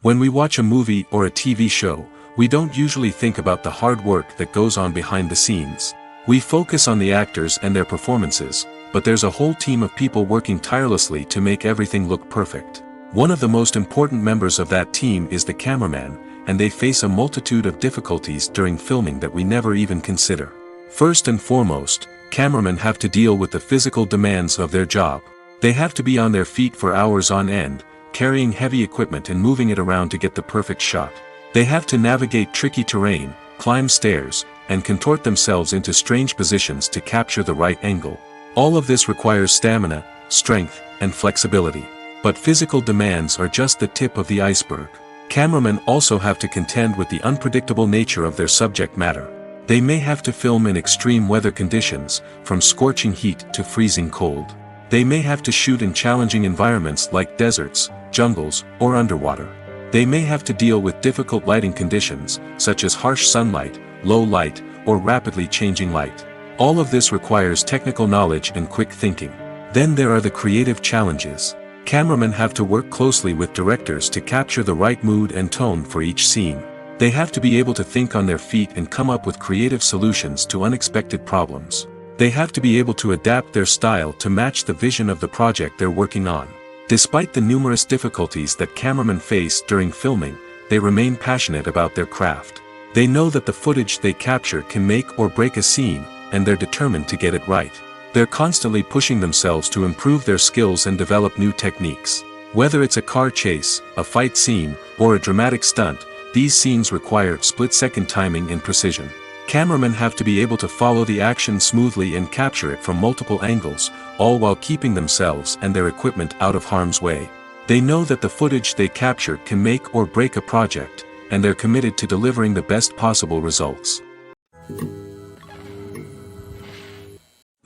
When we watch a movie or a TV show, we don't usually think about the hard work that goes on behind the scenes. We focus on the actors and their performances, but there's a whole team of people working tirelessly to make everything look perfect. One of the most important members of that team is the cameraman, and they face a multitude of difficulties during filming that we never even consider. First and foremost, cameramen have to deal with the physical demands of their job. They have to be on their feet for hours on end, carrying heavy equipment and moving it around to get the perfect shot. They have to navigate tricky terrain, climb stairs, and contort themselves into strange positions to capture the right angle. All of this requires stamina, strength, and flexibility. But physical demands are just the tip of the iceberg. Cameramen also have to contend with the unpredictable nature of their subject matter. They may have to film in extreme weather conditions, from scorching heat to freezing cold. They may have to shoot in challenging environments like deserts, jungles, or underwater. They may have to deal with difficult lighting conditions, such as harsh sunlight, low light, or rapidly changing light. All of this requires technical knowledge and quick thinking. Then there are the creative challenges. Cameramen have to work closely with directors to capture the right mood and tone for each scene. They have to be able to think on their feet and come up with creative solutions to unexpected problems. They have to be able to adapt their style to match the vision of the project they're working on. Despite the numerous difficulties that cameramen face during filming, they remain passionate about their craft. They know that the footage they capture can make or break a scene, and they're determined to get it right. They're constantly pushing themselves to improve their skills and develop new techniques. Whether it's a car chase, a fight scene, or a dramatic stunt, these scenes require split-second timing and precision. Cameramen have to be able to follow the action smoothly and capture it from multiple angles, all while keeping themselves and their equipment out of harm's way. They know that the footage they capture can make or break a project, and they're committed to delivering the best possible results.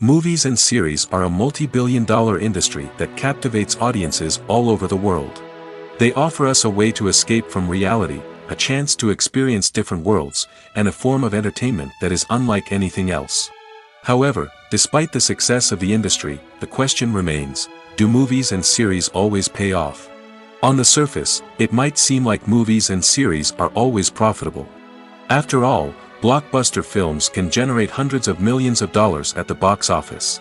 Movies and series are a multi-billion-dollar industry that captivates audiences all over the world. They offer us a way to escape from reality, a chance to experience different worlds, and a form of entertainment that is unlike anything else. However, despite the success of the industry, the question remains, do movies and series always pay off? On the surface, it might seem like movies and series are always profitable. After all, blockbuster films can generate hundreds of millions of dollars at the box office.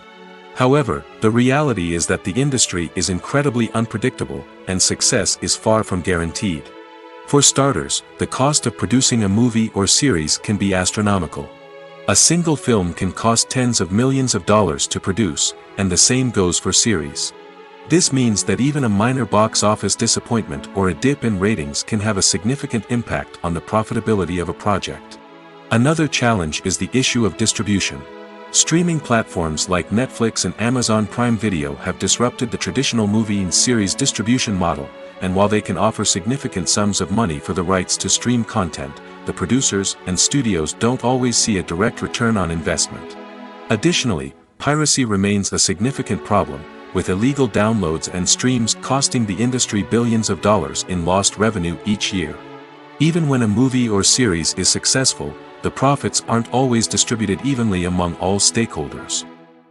However, the reality is that the industry is incredibly unpredictable, and success is far from guaranteed. For starters, the cost of producing a movie or series can be astronomical. A single film can cost tens of millions of dollars to produce, and the same goes for series. This means that even a minor box office disappointment or a dip in ratings can have a significant impact on the profitability of a project. Another challenge is the issue of distribution. Streaming platforms like Netflix and Amazon Prime Video have disrupted the traditional movie and series distribution model, and while they can offer significant sums of money for the rights to stream content, the producers and studios don't always see a direct return on investment. Additionally, piracy remains a significant problem, with illegal downloads and streams costing the industry billions of dollars in lost revenue each year. Even when a movie or series is successful, the profits aren't always distributed evenly among all stakeholders.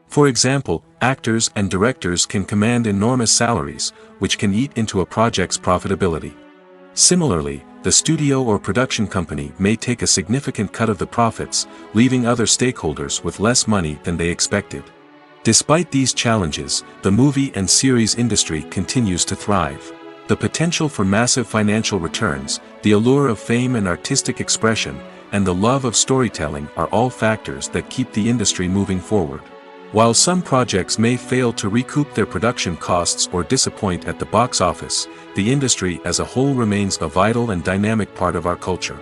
For example, actors and directors can command enormous salaries, which can eat into a project's profitability. Similarly, the studio or production company may take a significant cut of the profits, leaving other stakeholders with less money than they expected. Despite these challenges, the movie and series industry continues to thrive. The potential for massive financial returns, the allure of fame and artistic expression, and the love of storytelling are all factors that keep the industry moving forward. While some projects may fail to recoup their production costs or disappoint at the box office, the industry as a whole remains a vital and dynamic part of our culture.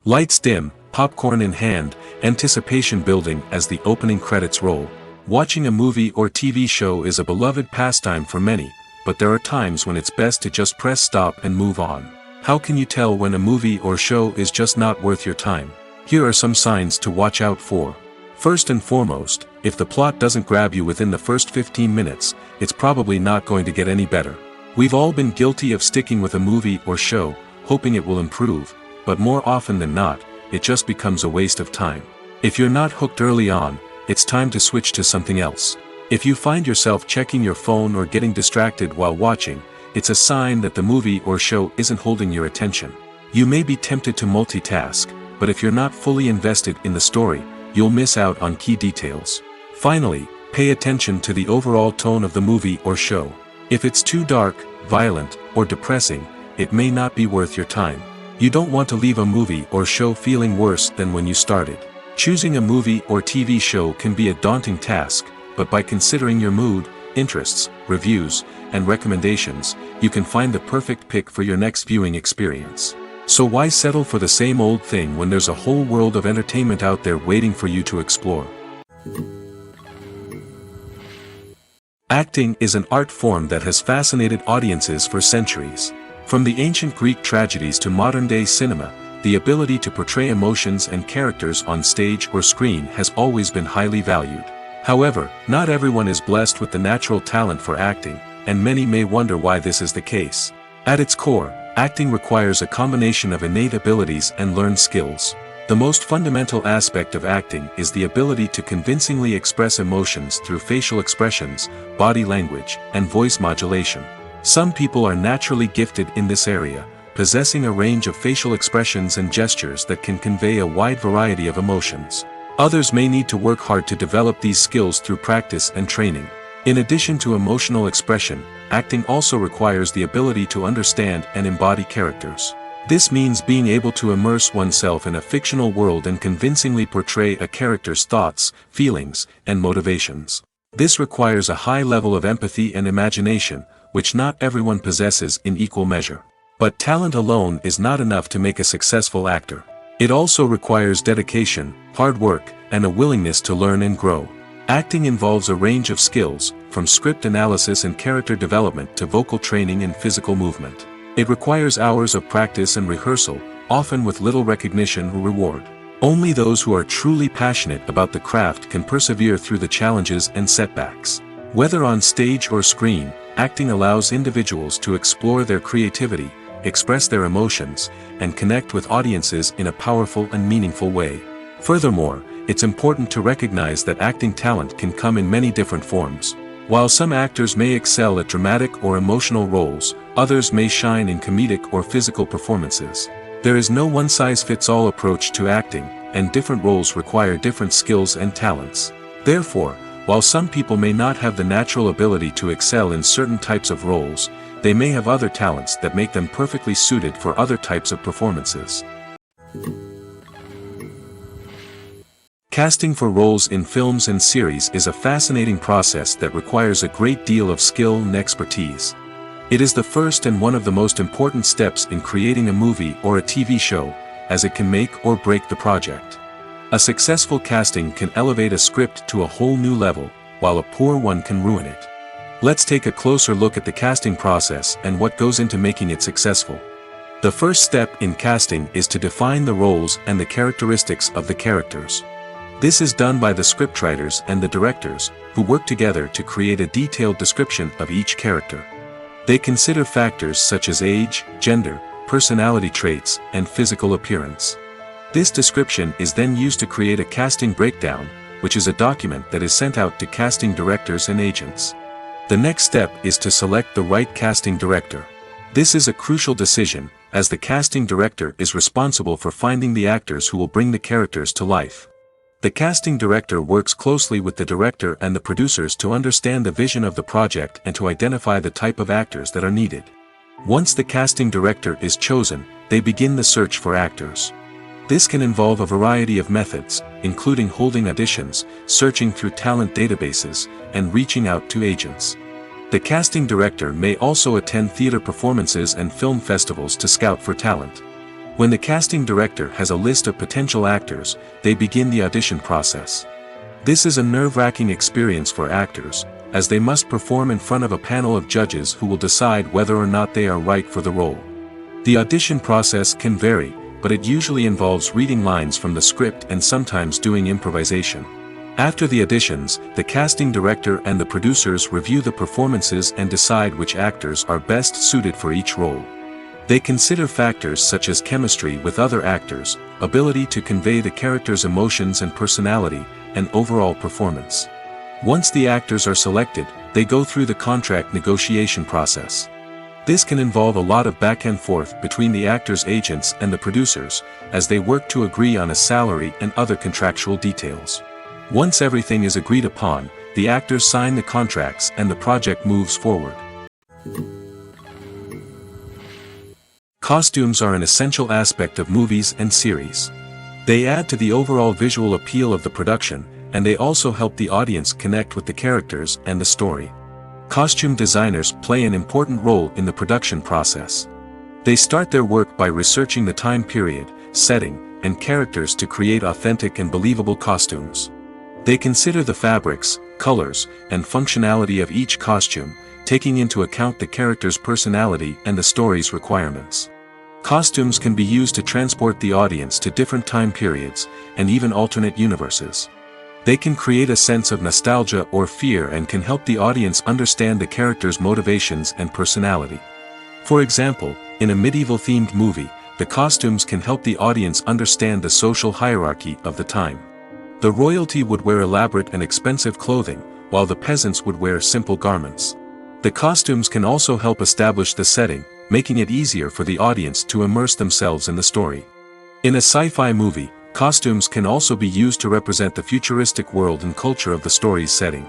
Lights dim, popcorn in hand, anticipation building as the opening credits roll. Watching a movie or TV show is a beloved pastime for many, but there are times when it's best to just press stop and move on. How can you tell when a movie or show is just not worth your time? Here are some signs to watch out for. First and foremost, if the plot doesn't grab you within the first 15 minutes, it's probably not going to get any better. We've all been guilty of sticking with a movie or show, hoping it will improve, but more often than not, it just becomes a waste of time. If you're not hooked early on, it's time to switch to something else. If you find yourself checking your phone or getting distracted while watching, it's a sign that the movie or show isn't holding your attention. You may be tempted to multitask, but if you're not fully invested in the story, you'll miss out on key details. Finally, pay attention to the overall tone of the movie or show. If it's too dark, violent, or depressing, it may not be worth your time. You don't want to leave a movie or show feeling worse than when you started. Choosing a movie or TV show can be a daunting task, but by considering your mood, interests, reviews, and recommendations, you can find the perfect pick for your next viewing experience. So why settle for the same old thing when there's a whole world of entertainment out there waiting for you to explore? Acting is an art form that has fascinated audiences for centuries. From the ancient Greek tragedies to modern-day cinema, the ability to portray emotions and characters on stage or screen has always been highly valued. However, not everyone is blessed with the natural talent for acting, and many may wonder why this is the case. At its core, acting requires a combination of innate abilities and learned skills. The most fundamental aspect of acting is the ability to convincingly express emotions through facial expressions, body language, and voice modulation. Some people are naturally gifted in this area, possessing a range of facial expressions and gestures that can convey a wide variety of emotions. Others may need to work hard to develop these skills through practice and training. In addition to emotional expression, acting also requires the ability to understand and embody characters. This means being able to immerse oneself in a fictional world and convincingly portray a character's thoughts, feelings, and motivations. This requires a high level of empathy and imagination, which not everyone possesses in equal measure. But talent alone is not enough to make a successful actor. It also requires dedication, hard work, and a willingness to learn and grow. Acting involves a range of skills, from script analysis and character development to vocal training and physical movement. It requires hours of practice and rehearsal, often with little recognition or reward. Only those who are truly passionate about the craft can persevere through the challenges and setbacks. Whether on stage or screen, acting allows individuals to explore their creativity, express their emotions, and connect with audiences in a powerful and meaningful way. Furthermore, it's important to recognize that acting talent can come in many different forms. While some actors may excel at dramatic or emotional roles, others may shine in comedic or physical performances. There is no one-size-fits-all approach to acting, and different roles require different skills and talents. Therefore, while some people may not have the natural ability to excel in certain types of roles, they may have other talents that make them perfectly suited for other types of performances. Casting for roles in films and series is a fascinating process that requires a great deal of skill and expertise. It is the first and one of the most important steps in creating a movie or a TV show, as it can make or break the project. A successful casting can elevate a script to a whole new level, while a poor one can ruin it. Let's take a closer look at the casting process and what goes into making it successful. The first step in casting is to define the roles and the characteristics of the characters. This is done by the scriptwriters and the directors, who work together to create a detailed description of each character. They consider factors such as age, gender, personality traits, and physical appearance. This description is then used to create a casting breakdown, which is a document that is sent out to casting directors and agents. The next step is to select the right casting director. This is a crucial decision, as the casting director is responsible for finding the actors who will bring the characters to life. The casting director works closely with the director and the producers to understand the vision of the project and to identify the type of actors that are needed. Once the casting director is chosen, they begin the search for actors. This can involve a variety of methods, including holding auditions, searching through talent databases, and reaching out to agents. The casting director may also attend theater performances and film festivals to scout for talent. When the casting director has a list of potential actors, they begin the audition process. This is a nerve-wracking experience for actors, as they must perform in front of a panel of judges who will decide whether or not they are right for the role. The audition process can vary, but it usually involves reading lines from the script and sometimes doing improvisation. After the auditions, the casting director and the producers review the performances and decide which actors are best suited for each role. They consider factors such as chemistry with other actors, ability to convey the character's emotions and personality, and overall performance. Once the actors are selected, they go through the contract negotiation process. This can involve a lot of back and forth between the actors' agents and the producers, as they work to agree on a salary and other contractual details. Once everything is agreed upon, the actors sign the contracts and the project moves forward. Costumes are an essential aspect of movies and series. They add to the overall visual appeal of the production, and they also help the audience connect with the characters and the story. Costume designers play an important role in the production process. They start their work by researching the time period, setting, and characters to create authentic and believable costumes. They consider the fabrics, colors, and functionality of each costume, taking into account the character's personality and the story's requirements. Costumes can be used to transport the audience to different time periods, and even alternate universes. They can create a sense of nostalgia or fear and can help the audience understand the character's motivations and personality. For example, in a medieval-themed movie, the costumes can help the audience understand the social hierarchy of the time. The royalty would wear elaborate and expensive clothing, while the peasants would wear simple garments. The costumes can also help establish the setting, making it easier for the audience to immerse themselves in the story. In a sci-fi movie, costumes can also be used to represent the futuristic world and culture of the story's setting.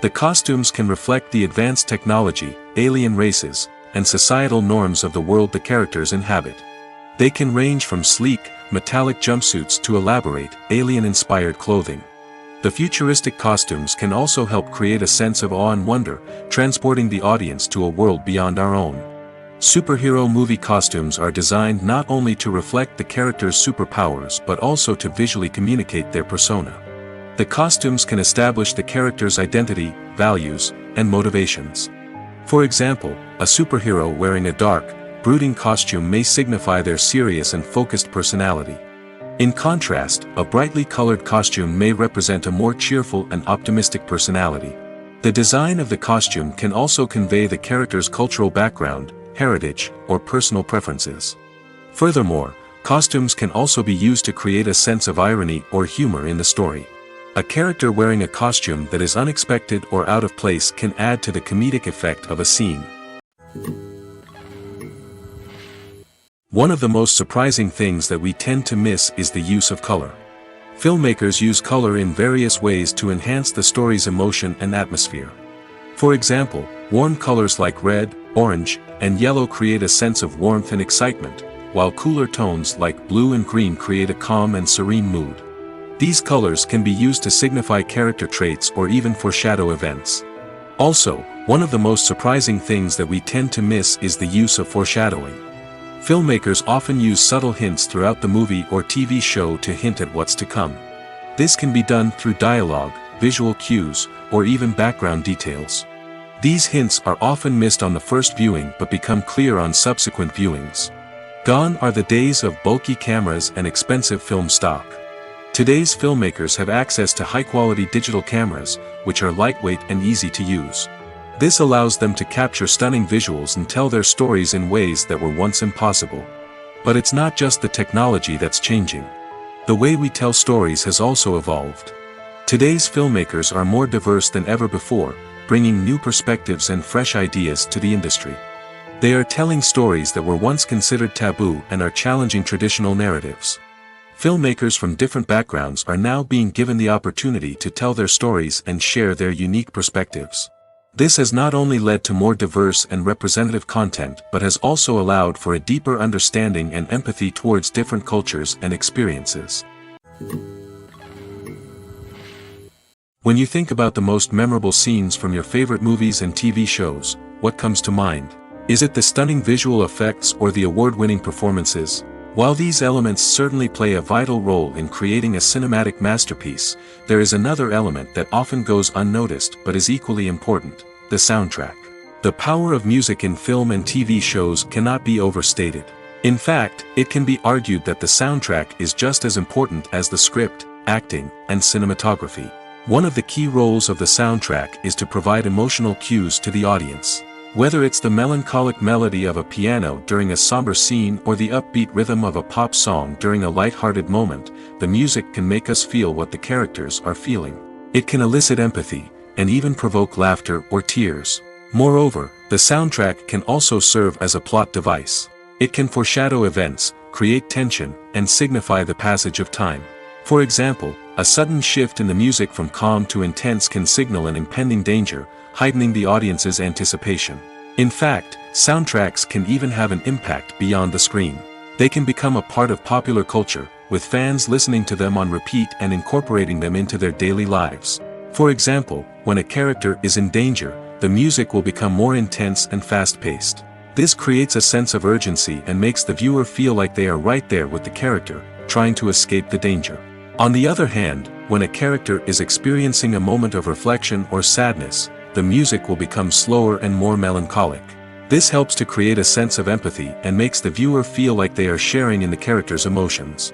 The costumes can reflect the advanced technology, alien races, and societal norms of the world the characters inhabit. They can range from sleek, metallic jumpsuits to elaborate, alien-inspired clothing. The futuristic costumes can also help create a sense of awe and wonder, transporting the audience to a world beyond our own. Superhero movie costumes are designed not only to reflect the character's superpowers but also to visually communicate their persona. The costumes can establish the character's identity, values, and motivations. For example, a superhero wearing a dark, brooding costume may signify their serious and focused personality. In contrast, a brightly colored costume may represent a more cheerful and optimistic personality. The design of the costume can also convey the character's cultural background, heritage, or personal preferences. Furthermore, costumes can also be used to create a sense of irony or humor in the story. A character wearing a costume that is unexpected or out of place can add to the comedic effect of a scene. One of the most surprising things that we tend to miss is the use of color. Filmmakers use color in various ways to enhance the story's emotion and atmosphere. For example, warm colors like red, orange, and yellow create a sense of warmth and excitement, while cooler tones like blue and green create a calm and serene mood. These colors can be used to signify character traits or even foreshadow events. Also, one of the most surprising things that we tend to miss is the use of foreshadowing. Filmmakers often use subtle hints throughout the movie or TV show to hint at what's to come. This can be done through dialogue, visual cues, or even background details. These hints are often missed on the first viewing but become clear on subsequent viewings. Gone are the days of bulky cameras and expensive film stock. Today's filmmakers have access to high-quality digital cameras, which are lightweight and easy to use. This allows them to capture stunning visuals and tell their stories in ways that were once impossible. But it's not just the technology that's changing. The way we tell stories has also evolved. Today's filmmakers are more diverse than ever before, bringing new perspectives and fresh ideas to the industry. They are telling stories that were once considered taboo and are challenging traditional narratives. Filmmakers from different backgrounds are now being given the opportunity to tell their stories and share their unique perspectives. This has not only led to more diverse and representative content but has also allowed for a deeper understanding and empathy towards different cultures and experiences. When you think about the most memorable scenes from your favorite movies and TV shows, what comes to mind? Is it the stunning visual effects or the award-winning performances? While these elements certainly play a vital role in creating a cinematic masterpiece, there is another element that often goes unnoticed but is equally important: the soundtrack. The power of music in film and TV shows cannot be overstated. In fact, it can be argued that the soundtrack is just as important as the script, acting, and cinematography. One of the key roles of the soundtrack is to provide emotional cues to the audience. Whether it's the melancholic melody of a piano during a somber scene or the upbeat rhythm of a pop song during a light-hearted moment, the music can make us feel what the characters are feeling. It can elicit empathy, and even provoke laughter or tears. Moreover, the soundtrack can also serve as a plot device. It can foreshadow events, create tension, and signify the passage of time. For example, a sudden shift in the music from calm to intense can signal an impending danger, heightening the audience's anticipation. In fact, soundtracks can even have an impact beyond the screen. They can become a part of popular culture, with fans listening to them on repeat and incorporating them into their daily lives. For example, when a character is in danger, the music will become more intense and fast-paced. This creates a sense of urgency and makes the viewer feel like they are right there with the character, trying to escape the danger. On the other hand, when a character is experiencing a moment of reflection or sadness, the music will become slower and more melancholic. This helps to create a sense of empathy and makes the viewer feel like they are sharing in the character's emotions.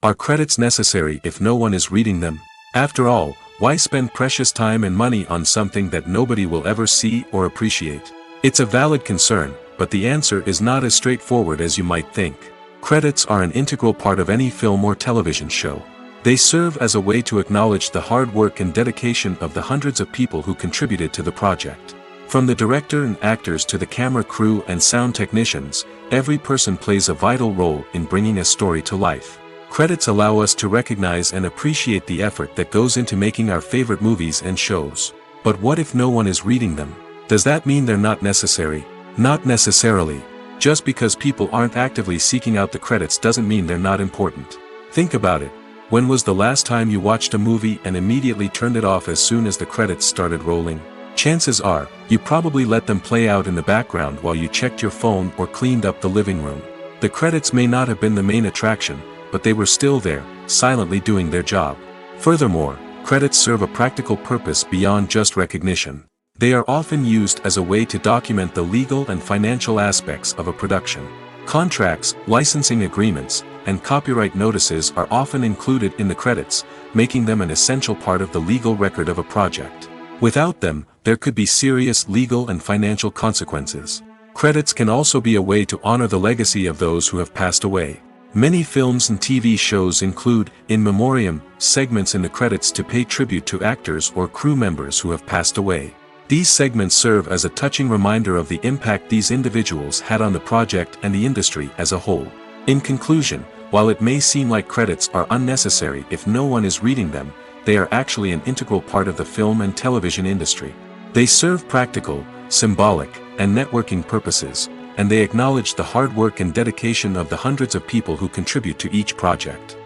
Are credits necessary if no one is reading them? After all, why spend precious time and money on something that nobody will ever see or appreciate? It's a valid concern, but the answer is not as straightforward as you might think. Credits are an integral part of any film or television show. They serve as a way to acknowledge the hard work and dedication of the hundreds of people who contributed to the project. From the director and actors to the camera crew and sound technicians, every person plays a vital role in bringing a story to life. Credits allow us to recognize and appreciate the effort that goes into making our favorite movies and shows. But what if no one is reading them? Does that mean they're not necessary? Not necessarily. Just because people aren't actively seeking out the credits doesn't mean they're not important. Think about it. When was the last time you watched a movie and immediately turned it off as soon as the credits started rolling? Chances are, you probably let them play out in the background while you checked your phone or cleaned up the living room. The credits may not have been the main attraction, but they were still there, silently doing their job. Furthermore, credits serve a practical purpose beyond just recognition. They are often used as a way to document the legal and financial aspects of a production. Contracts, licensing agreements, and copyright notices are often included in the credits, making them an essential part of the legal record of a project. Without them, there could be serious legal and financial consequences. Credits can also be a way to honor the legacy of those who have passed away. Many films and TV shows include in memoriam segments in the credits to pay tribute to actors or crew members who have passed away. These segments serve as a touching reminder of the impact these individuals had on the project and the industry as a whole. In conclusion, while it may seem like credits are unnecessary if no one is reading them, they are actually an integral part of the film and television industry. They serve practical, symbolic, and networking purposes, and they acknowledge the hard work and dedication of the hundreds of people who contribute to each project.